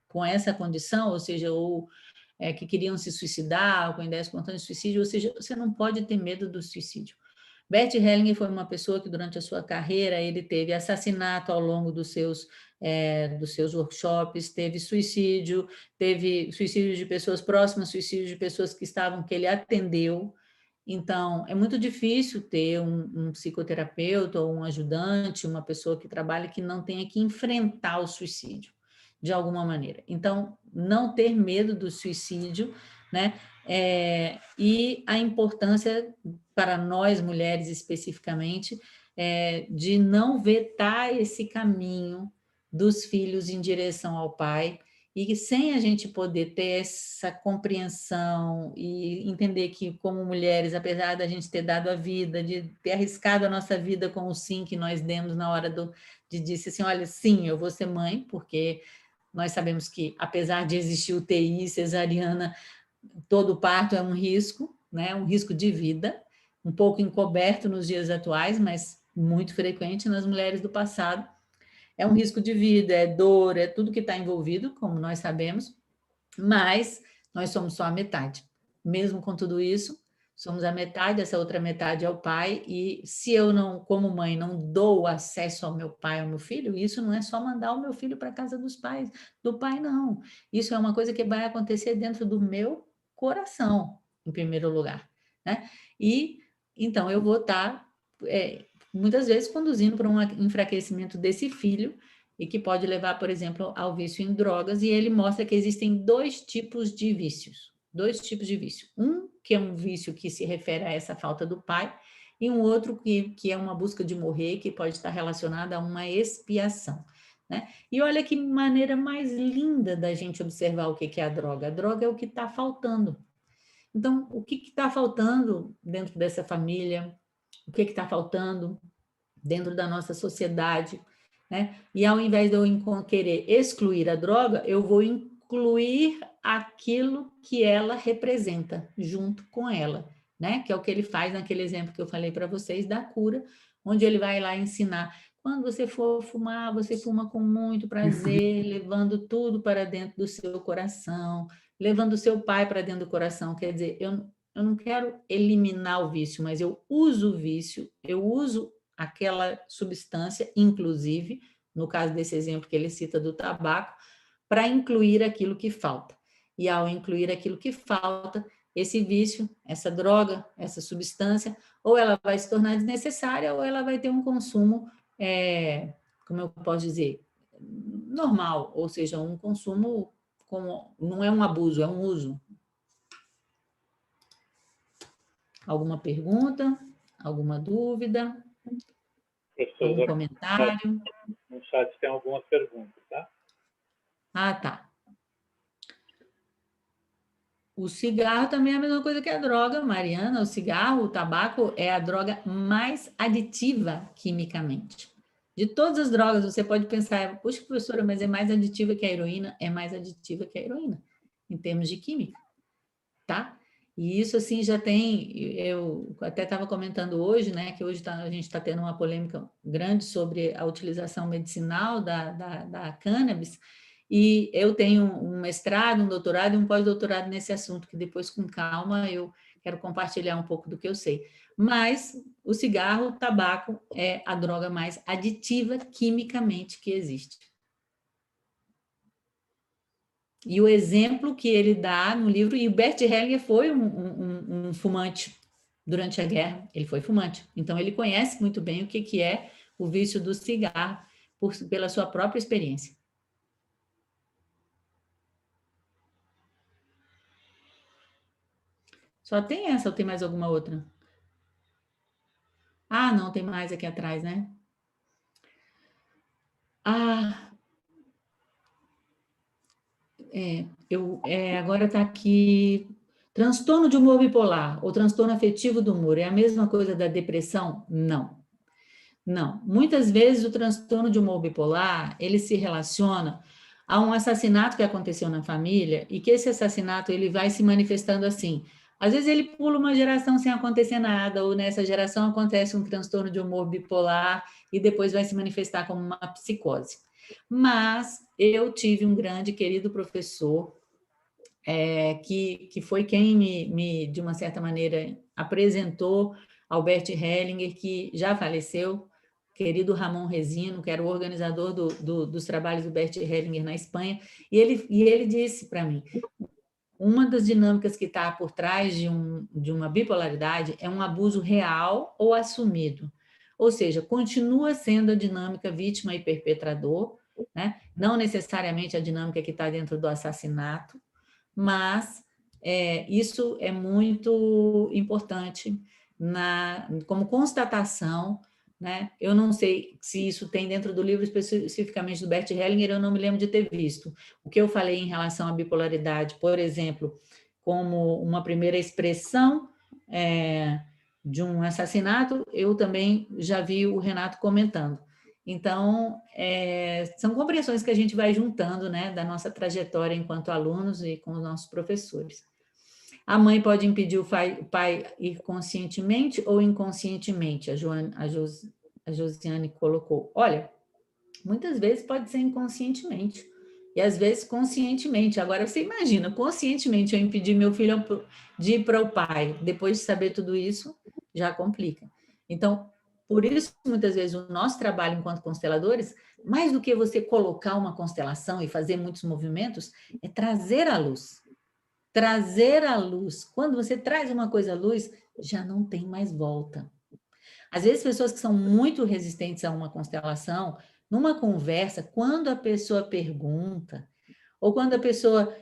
com essa condição, ou seja, ou que queriam se suicidar, com ideia espontânea de suicídio, ou seja, você não pode ter medo do suicídio. Bert Hellinger foi uma pessoa que, durante a sua carreira, ele teve assassinato ao longo dos seus workshops, teve suicídio de pessoas próximas, suicídio de pessoas que ele atendeu. Então, é muito difícil ter um psicoterapeuta ou um ajudante, uma pessoa que trabalha que não tenha que enfrentar o suicídio, de alguma maneira. Então, não ter medo do suicídio, né? E a importância para nós, mulheres especificamente, de não vetar esse caminho dos filhos em direção ao pai, e sem a gente poder ter essa compreensão e entender que, como mulheres, apesar da gente ter dado a vida, de ter arriscado a nossa vida com o sim que nós demos na hora de dizer assim, olha, sim, eu vou ser mãe, porque nós sabemos que, apesar de existir UTI, cesariana, todo parto é um risco, né? Um risco de vida, um pouco encoberto nos dias atuais, mas muito frequente nas mulheres do passado. É um risco de vida, é dor, é tudo que está envolvido, como nós sabemos, mas nós somos só a metade. Mesmo com tudo isso, somos a metade, essa outra metade é o pai, e se eu não, como mãe, não dou acesso ao meu pai, ao meu filho, isso não é só mandar o meu filho para a casa dos pais, do pai, não. Isso é uma coisa que vai acontecer dentro do meu coração, em primeiro lugar, né? E, então, eu vou estar... muitas vezes conduzindo para um enfraquecimento desse filho, e que pode levar, por exemplo, ao vício em drogas, e ele mostra que existem dois tipos de vícios. Um que é um vício que se refere a essa falta do pai, e um outro que é uma busca de morrer, que pode estar relacionada a uma expiação, né? E olha que maneira mais linda da gente observar o que é a droga. A droga é o que está faltando. Então, o que está faltando dentro dessa família? O que está faltando dentro da nossa sociedade, né? E ao invés de eu querer excluir a droga, eu vou incluir aquilo que ela representa junto com ela, né? Que é o que ele faz naquele exemplo que eu falei para vocês da cura, onde ele vai lá ensinar: quando você for fumar, você fuma com muito prazer, levando tudo para dentro do seu coração, levando o seu pai para dentro do coração. Quer dizer, eu não quero eliminar o vício, mas eu uso o vício, eu uso aquela substância, inclusive, no caso desse exemplo que ele cita do tabaco, para incluir aquilo que falta. E ao incluir aquilo que falta, esse vício, essa droga, essa substância, ou ela vai se tornar desnecessária, ou ela vai ter um consumo, como eu posso dizer, normal, ou seja, um consumo como não é um abuso, é um uso. Alguma pergunta? Alguma dúvida? Algum comentário? No chat tem algumas perguntas, tá? Ah, tá. O cigarro também é a mesma coisa que a droga, Mariana. O cigarro, o tabaco é a droga mais aditiva quimicamente. De todas as drogas, você pode pensar, puxa, professora, mas é mais aditiva que a heroína? É mais aditiva que a heroína, em termos de química, tá? E isso, assim, já tem... Eu até estava comentando hoje, né, que hoje a gente está tendo uma polêmica grande sobre a utilização medicinal da cannabis, e eu tenho um mestrado, um doutorado e um pós-doutorado nesse assunto, que depois, com calma, eu quero compartilhar um pouco do que eu sei. Mas o cigarro, o tabaco, é a droga mais aditiva quimicamente que existe. E o exemplo que ele dá no livro, e o Bert Hellinger foi um fumante durante a guerra, ele foi fumante, então ele conhece muito bem o que é o vício do cigarro, pela sua própria experiência. Só tem essa ou tem mais alguma outra? Ah, não, tem mais aqui atrás, né? Ah, agora está aqui, transtorno de humor bipolar ou transtorno afetivo do humor, é a mesma coisa da depressão? Não. Não. Muitas vezes o transtorno de humor bipolar, ele se relaciona a um assassinato que aconteceu na família e que esse assassinato ele vai se manifestando assim. Às vezes ele pula uma geração sem acontecer nada, ou nessa geração acontece um transtorno de humor bipolar e depois vai se manifestar como uma psicose. Mas eu tive um grande querido professor que foi quem de uma certa maneira, apresentou Albert Hellinger, que já faleceu, querido Ramon Resino, que era o organizador dos trabalhos do Bert Hellinger na Espanha, e ele disse para mim, uma das dinâmicas que está por trás de uma bipolaridade é um abuso real ou assumido. Ou seja, continua sendo a dinâmica vítima e perpetrador, né? Não necessariamente a dinâmica que está dentro do assassinato, mas isso é muito importante como constatação, né? Eu não sei se isso tem dentro do livro especificamente do Bert Hellinger, eu não me lembro de ter visto. O que eu falei em relação à bipolaridade, por exemplo, como uma primeira expressão de um assassinato, eu também já vi o Renato comentando. Então, são compreensões que a gente vai juntando, né, da nossa trajetória enquanto alunos e com os nossos professores. A mãe pode impedir o pai ir conscientemente ou inconscientemente, a Josiane colocou. Olha, muitas vezes pode ser inconscientemente, e às vezes conscientemente. Agora, você imagina, conscientemente eu impedir meu filho de ir para o pai, depois de saber tudo isso, já complica. Então, por isso, muitas vezes, o nosso trabalho enquanto consteladores, mais do que você colocar uma constelação e fazer muitos movimentos, é trazer à luz. Trazer à luz. Quando você traz uma coisa à luz, já não tem mais volta. Às vezes, pessoas que são muito resistentes a uma constelação, numa conversa, quando a pessoa pergunta, ou quando a pessoa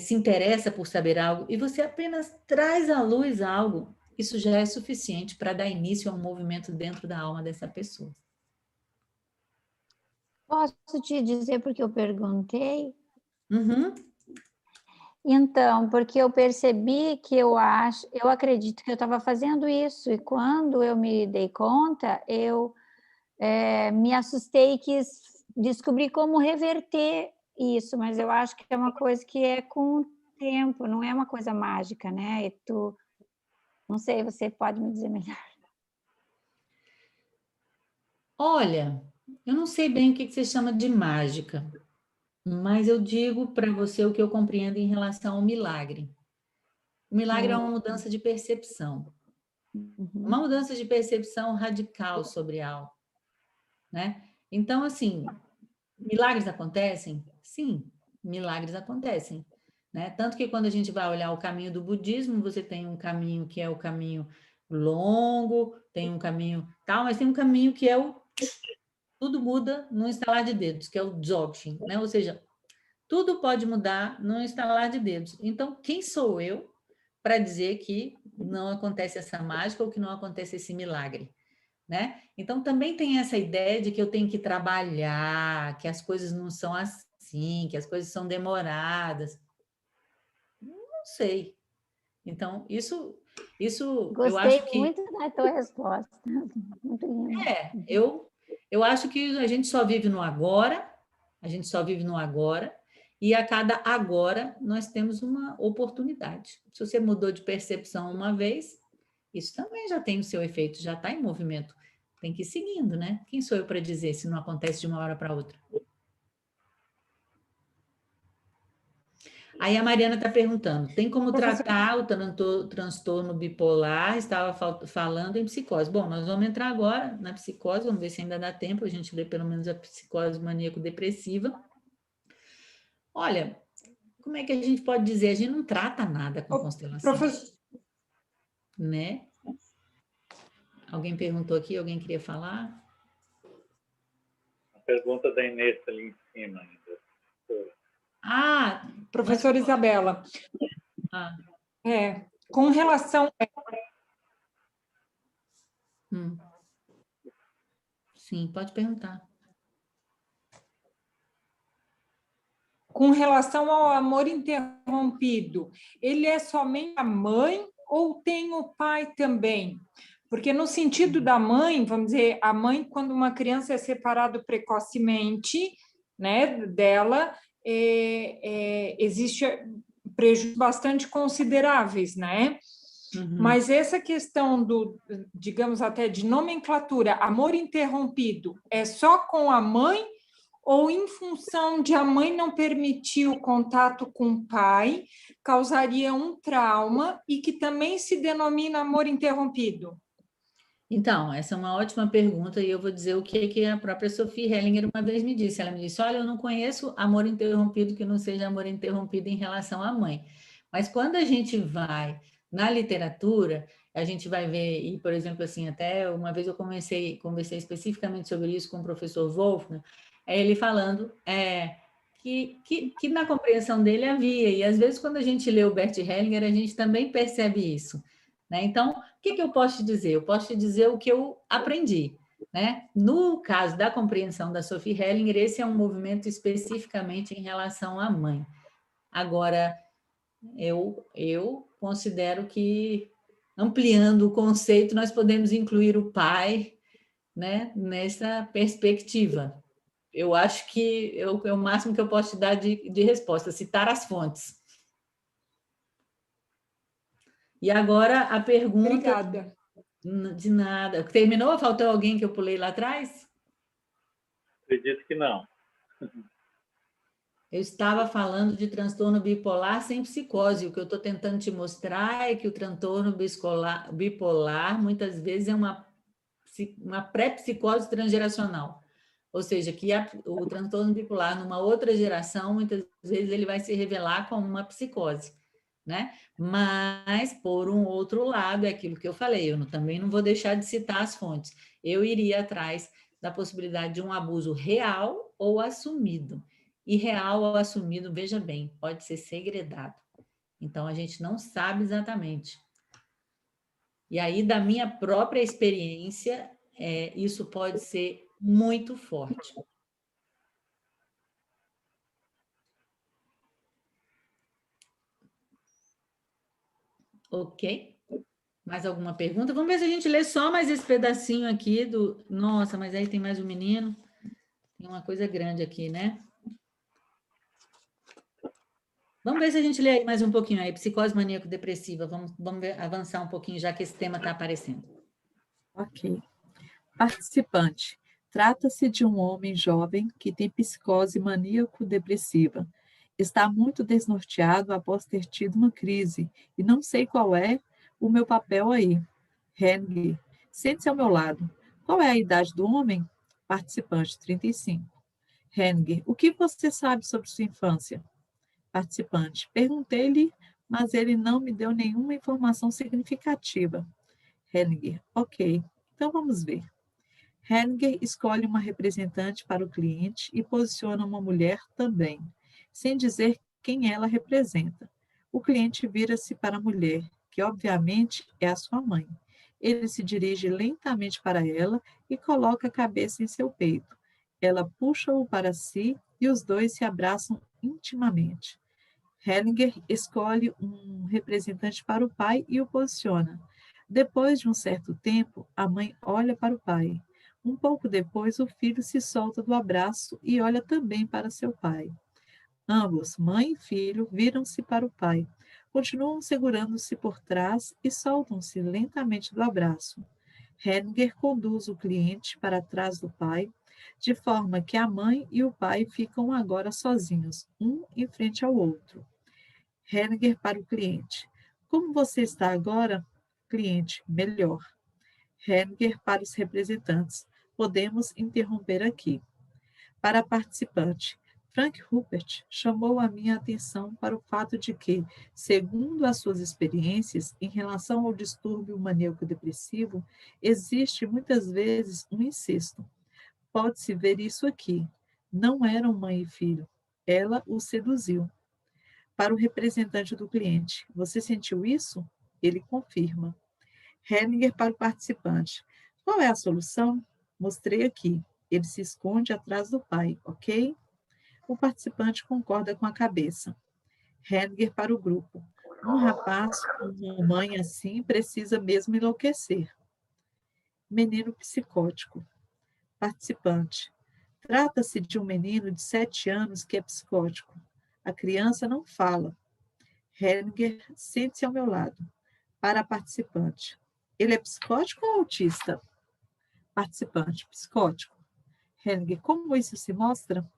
se interessa por saber algo, e você apenas traz à luz algo, isso já é suficiente para dar início a um movimento dentro da alma dessa pessoa. Posso te dizer porque eu perguntei? Uhum. Então, porque eu percebi que eu acredito que eu estava fazendo isso, e quando eu me dei conta, eu me assustei e quis descobrir como reverter isso, mas eu acho que é uma coisa que é com o tempo, não é uma coisa mágica, né? E não sei, você pode me dizer melhor. Olha, eu não sei bem o que você chama de mágica, mas eu digo para você o que eu compreendo em relação ao milagre. O milagre é uma mudança de percepção. Uma mudança de percepção radical sobre algo, né? Então, assim, milagres acontecem? Sim, milagres acontecem, né? Tanto que quando a gente vai olhar o caminho do budismo, você tem um caminho que é o caminho longo, tem um caminho tal, mas tem um caminho que é tudo muda num estalar de dedos, que é o Dzogchen, né? Ou seja, tudo pode mudar num estalar de dedos. Então, quem sou eu para dizer que não acontece essa mágica ou que não acontece esse milagre, né? Então, também tem essa ideia de que eu tenho que trabalhar, que as coisas não são assim, que as coisas são demoradas. Não sei. Então, isso eu acho que... Gostei muito da tua resposta. Muito linda. Eu acho que a gente só vive no agora, e a cada agora nós temos uma oportunidade. Se você mudou de percepção uma vez, isso também já tem o seu efeito, já está em movimento. Tem que ir seguindo, né? Quem sou eu para dizer se não acontece de uma hora para outra? Aí a Mariana está perguntando, tem como tratar o transtorno bipolar? Estava falando em psicose. Bom, nós vamos entrar agora na psicose, vamos ver se ainda dá tempo, a gente lê pelo menos a psicose maníaco-depressiva. Olha, como é que a gente pode dizer? A gente não trata nada com constelação. Professor... Né? Alguém perguntou aqui, alguém queria falar? A pergunta da Inês ali em cima ainda. Professora Isabela, com relação... Sim, pode perguntar. Com relação ao amor interrompido, ele é somente a mãe ou tem o pai também? Porque no sentido da mãe, vamos dizer, a mãe, quando uma criança é separada precocemente, né, dela, existe prejuízos bastante consideráveis, né? Mas essa questão do, digamos até de nomenclatura, amor interrompido, é só com a mãe ou em função de a mãe não permitir o contato com o pai, causaria um trauma e que também se denomina amor interrompido? Então, essa é uma ótima pergunta e eu vou dizer o que a própria Sophie Hellinger uma vez me disse. Ela me disse, olha, eu não conheço amor interrompido que não seja amor interrompido em relação à mãe. Mas quando a gente vai na literatura, a gente vai ver, e por exemplo, assim, até uma vez eu conversei especificamente sobre isso com o professor Wolfgang, ele falando que na compreensão dele havia, e às vezes quando a gente lê o Bert Hellinger, a gente também percebe isso. Né? Então, o que eu posso te dizer? Eu posso te dizer o que eu aprendi. Né? No caso da compreensão da Sophie Hellinger, esse é um movimento especificamente em relação à mãe. Agora, eu considero que, ampliando o conceito, nós podemos incluir o pai, né, nessa perspectiva. Eu acho que é o máximo que eu posso te dar de resposta, citar as fontes. E agora a pergunta... Obrigada. De nada. Terminou? Faltou alguém que eu pulei lá atrás? Acredito que não. Eu estava falando de transtorno bipolar sem psicose. O que eu estou tentando te mostrar é que o transtorno bipolar muitas vezes é uma pré-psicose transgeracional. Ou seja, que o transtorno bipolar numa outra geração, muitas vezes ele vai se revelar como uma psicose. Né? Mas, por um outro lado, é aquilo que eu falei, eu também não vou deixar de citar as fontes. Eu iria atrás da possibilidade de um abuso real ou assumido. E real ou assumido, veja bem, pode ser segredado. Então, a gente não sabe exatamente. E aí, da minha própria experiência, isso pode ser muito forte. Ok? Mais alguma pergunta? Vamos ver se a gente lê só mais esse pedacinho aqui do... Nossa, mas aí tem mais um menino. Tem uma coisa grande aqui, né? Vamos ver se a gente lê aí mais um pouquinho aí. Psicose maníaco-depressiva. Vamos ver, avançar um pouquinho, já que esse tema está aparecendo. Ok. Participante. Trata-se de um homem jovem que tem psicose maníaco-depressiva. Está muito desnorteado após ter tido uma crise e não sei qual é o meu papel aí. Henry, sente-se ao meu lado. Qual é a idade do homem? Participante, 35. Henry, o que você sabe sobre sua infância? Participante, perguntei-lhe, mas ele não me deu nenhuma informação significativa. Henry, ok, então vamos ver. Henry escolhe uma representante para o cliente e posiciona uma mulher também, sem dizer quem ela representa. O cliente vira-se para a mulher, que obviamente é a sua mãe. Ele se dirige lentamente para ela e coloca a cabeça em seu peito. Ela puxa-o para si e os dois se abraçam intimamente. Hellinger escolhe um representante para o pai e o posiciona. Depois de um certo tempo, a mãe olha para o pai. Um pouco depois, o filho se solta do abraço e olha também para seu pai. Ambos, mãe e filho, viram-se para o pai. Continuam segurando-se por trás e soltam-se lentamente do abraço. Hellinger conduz o cliente para trás do pai, de forma que a mãe e o pai ficam agora sozinhos, um em frente ao outro. Hellinger para o cliente. Como você está agora? Cliente, melhor. Hellinger para os representantes. Podemos interromper aqui. Para a participante. Frank Rupert chamou a minha atenção para o fato de que, segundo as suas experiências em relação ao distúrbio maníaco-depressivo, existe muitas vezes um incesto. Pode-se ver isso aqui. Não eram mãe e filho. Ela o seduziu. Para o representante do cliente, você sentiu isso? Ele confirma. Hellinger para o participante. Qual é a solução? Mostrei aqui. Ele se esconde atrás do pai, ok? O participante concorda com a cabeça. Hellinger para o grupo. Um rapaz com uma mãe assim precisa mesmo enlouquecer. Menino psicótico. Participante. Trata-se de um menino de 7 anos que é psicótico. A criança não fala. Hellinger, sente-se ao meu lado. Para a participante. Ele é psicótico ou autista? Participante, psicótico. Hellinger, como isso se mostra?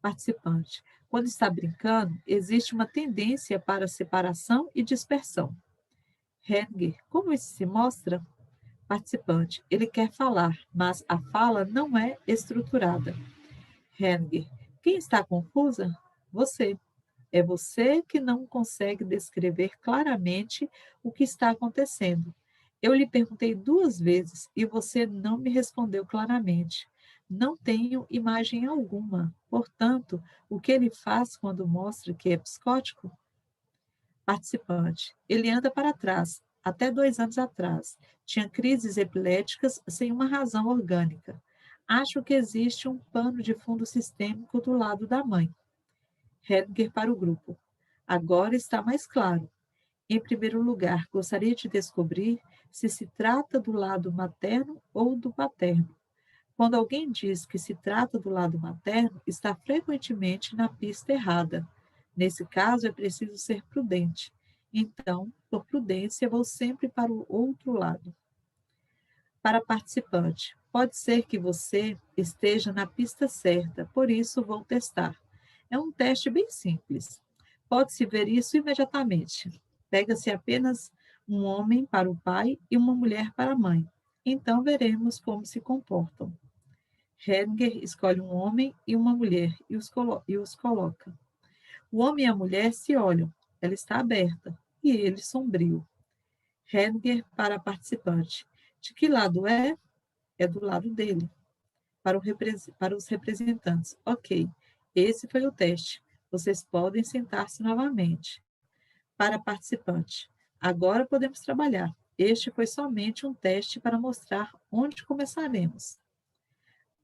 Participante. Quando está brincando, existe uma tendência para separação e dispersão. Hedger, como isso se mostra? Participante. Ele quer falar, mas a fala não é estruturada. Hedger. Quem está confusa? Você. É você que não consegue descrever claramente o que está acontecendo. Eu lhe perguntei 2 vezes e você não me respondeu claramente. Não tenho imagem alguma. Portanto, o que ele faz quando mostra que é psicótico? Participante. Ele anda para trás. Até 2 anos atrás. Tinha crises epiléticas sem uma razão orgânica. Acho que existe um pano de fundo sistêmico do lado da mãe. Hedger para o grupo. Agora está mais claro. Em primeiro lugar, gostaria de descobrir se trata do lado materno ou do paterno. Quando alguém diz que se trata do lado materno, está frequentemente na pista errada. Nesse caso, é preciso ser prudente. Então, por prudência, vou sempre para o outro lado. Para participante, pode ser que você esteja na pista certa, por isso vou testar. É um teste bem simples. Pode-se ver isso imediatamente. Pega-se apenas um homem para o pai e uma mulher para a mãe. Então veremos como se comportam. Hedger escolhe um homem e uma mulher e os coloca. O homem e a mulher se olham. Ela está aberta e ele sombrio. Hedger para a participante. De que lado é? É do lado dele. Para os representantes. Ok, esse foi o teste. Vocês podem sentar-se novamente. Para a participante. Agora podemos trabalhar. Este foi somente um teste para mostrar onde começaremos.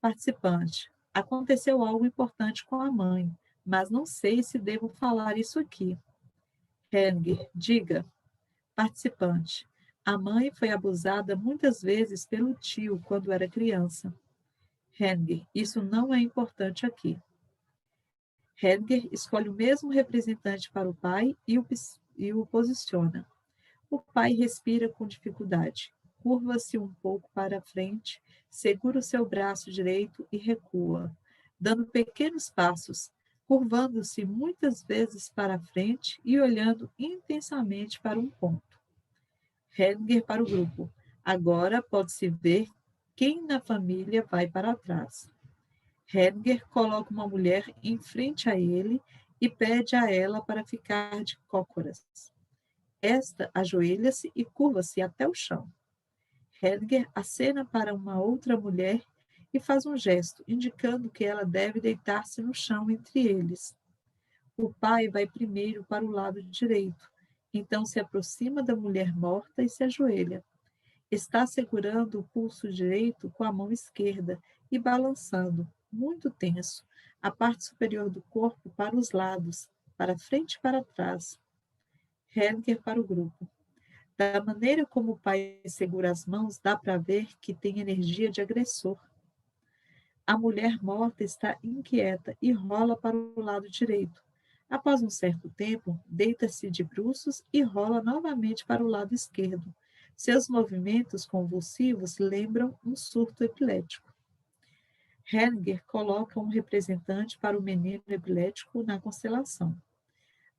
Participante. Aconteceu algo importante com a mãe, mas não sei se devo falar isso aqui. Hedger, diga. Participante. A mãe foi abusada muitas vezes pelo tio quando era criança. Hedger, isso não é importante aqui. Hedger escolhe o mesmo representante para o pai e o posiciona. O pai respira com dificuldade. Curva-se um pouco para a frente, segura o seu braço direito e recua, dando pequenos passos, curvando-se muitas vezes para a frente e olhando intensamente para um ponto. Hedger para o grupo. Agora pode-se ver quem na família vai para trás. Hedger coloca uma mulher em frente a ele e pede a ela para ficar de cócoras. Esta ajoelha-se e curva-se até o chão. Hedger acena para uma outra mulher e faz um gesto, indicando que ela deve deitar-se no chão entre eles. O pai vai primeiro para o lado direito, então se aproxima da mulher morta e se ajoelha. Está segurando o pulso direito com a mão esquerda e balançando, muito tenso, a parte superior do corpo para os lados, para frente e para trás. Hedger para o grupo. Da maneira como o pai segura as mãos, dá para ver que tem energia de agressor. A mulher morta está inquieta e rola para o lado direito. Após um certo tempo, deita-se de bruços e rola novamente para o lado esquerdo. Seus movimentos convulsivos lembram um surto epilético. Hedger coloca um representante para o menino epilético na constelação.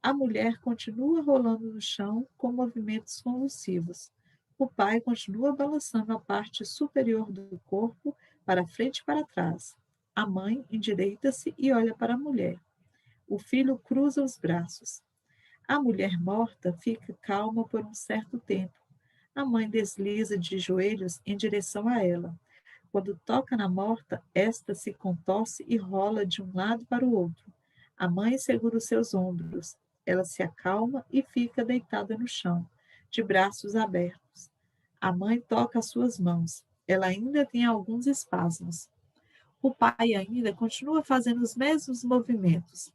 A mulher continua rolando no chão com movimentos convulsivos. O pai continua balançando a parte superior do corpo para frente e para trás. A mãe endireita-se e olha para a mulher. O filho cruza os braços. A mulher morta fica calma por um certo tempo. A mãe desliza de joelhos em direção a ela. Quando toca na morta, esta se contorce e rola de um lado para o outro. A mãe segura os seus ombros. Ela se acalma e fica deitada no chão, de braços abertos. A mãe toca as suas mãos. Ela ainda tem alguns espasmos. O pai ainda continua fazendo os mesmos movimentos.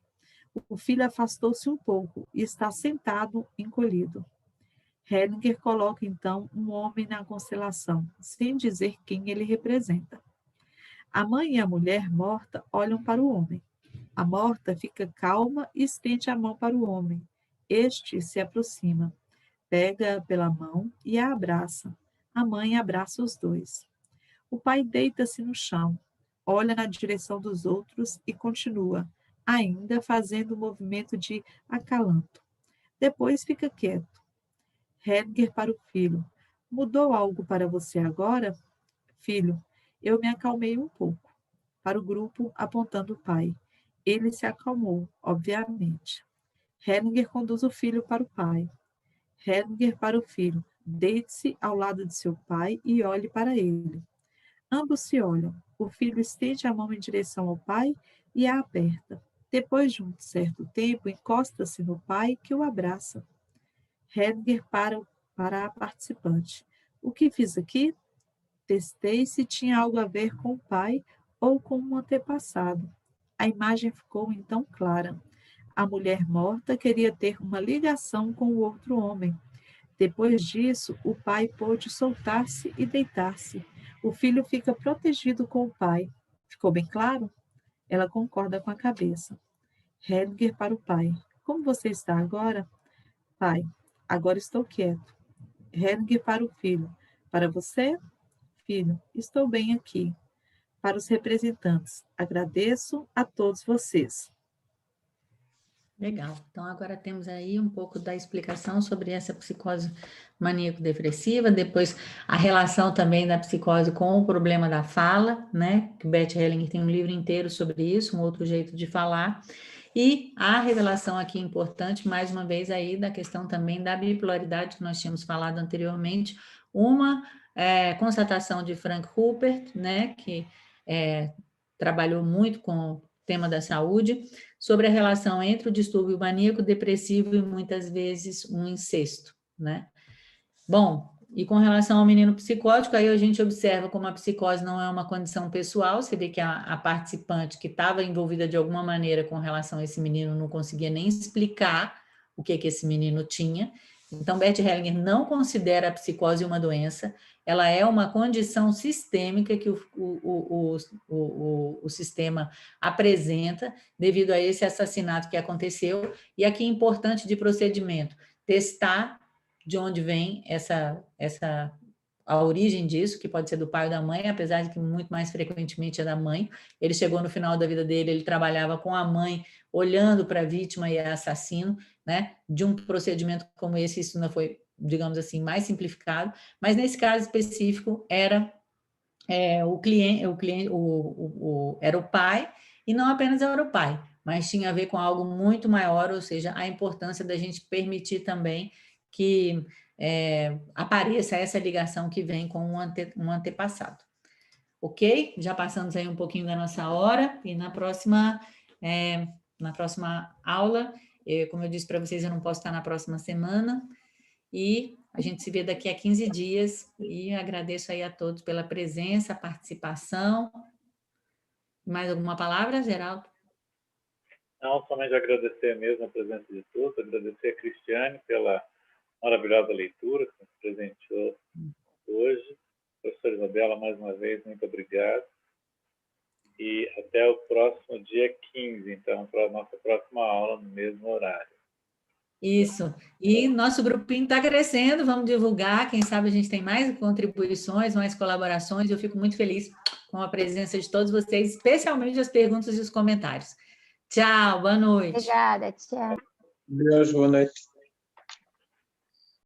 O filho afastou-se um pouco e está sentado, encolhido. Hedger coloca então um homem na constelação, sem dizer quem ele representa. A mãe e a mulher morta olham para o homem. A morta fica calma e estende a mão para o homem. Este se aproxima, pega pela mão e a abraça. A mãe abraça os dois. O pai deita-se no chão, olha na direção dos outros e continua. ainda fazendo um movimento de acalanto. Depois fica quieto. Hellinger para o filho. Mudou algo para você agora? Filho, eu me acalmei um pouco. Para o grupo, apontando o pai. Ele se acalmou, obviamente. Hellinger conduz o filho para o pai. Hellinger para o filho. Deite-se ao lado de seu pai e olhe para ele. Ambos se olham. O filho estende a mão em direção ao pai e a aperta. Depois de um certo tempo, encosta-se no pai, que o abraça. Hellinger para a participante. O que fiz aqui? Testei se tinha algo a ver com o pai ou com um antepassado. A imagem ficou então clara. A mulher morta queria ter uma ligação com o outro homem. Depois disso, o pai pôde soltar-se e deitar-se. O filho fica protegido com o pai. Ficou bem claro? Ela concorda com a cabeça. Hellinger para o pai. Como você está agora? Pai, agora estou quieto. Hellinger para o filho. Para você? Filho, estou bem aqui. Para os representantes, agradeço a todos vocês. Legal. Então, agora temos aí um pouco da explicação sobre essa psicose maníaco-depressiva, depois a relação também da psicose com o problema da fala, né? Que Beth Hellinger tem um livro inteiro sobre isso, um outro jeito de falar. E a revelação aqui importante, mais uma vez aí, da questão também da bipolaridade que nós tínhamos falado anteriormente, uma constatação de Frank Rupert, né? Que trabalhou muito com o tema da saúde, sobre a relação entre o distúrbio maníaco depressivo e muitas vezes um incesto, né? Bom, e com relação ao menino psicótico, aí a gente observa como a psicose não é uma condição pessoal, você vê que a participante que estava envolvida de alguma maneira com relação a esse menino não conseguia nem explicar o que esse menino tinha. Então, Beth Hellinger não considera a psicose uma doença, ela é uma condição sistêmica que o sistema apresenta devido a esse assassinato que aconteceu. E aqui, importante de procedimento, testar de onde vem a origem disso, que pode ser do pai ou da mãe, apesar de que muito mais frequentemente é da mãe. Ele chegou no final da vida dele, ele trabalhava com a mãe, olhando para a vítima e assassino, né? De um procedimento como esse, isso não foi, digamos assim, mais simplificado, mas nesse caso específico era era o pai, e não apenas era o pai, mas tinha a ver com algo muito maior, ou seja, a importância da gente permitir também que apareça essa ligação que vem com um antepassado. Ok? Já passamos aí um pouquinho da nossa hora, e na próxima aula, como eu disse para vocês, eu não posso estar na próxima semana, e a gente se vê daqui a 15 dias, e agradeço aí a todos pela presença, participação. Mais alguma palavra, Geraldo? Não, somente agradecer mesmo a presença de todos, agradecer a Cristiane pela maravilhosa leitura que nos presenteou hoje. Professora Isabela, mais uma vez, muito obrigado. E até o próximo dia 15, então, para a nossa próxima aula, no mesmo horário. Isso. E nosso grupinho está crescendo, vamos divulgar, quem sabe a gente tem mais contribuições, mais colaborações. Eu fico muito feliz com a presença de todos vocês, especialmente as perguntas e os comentários. Tchau, boa noite. Obrigada, tchau. Deus, boa noite.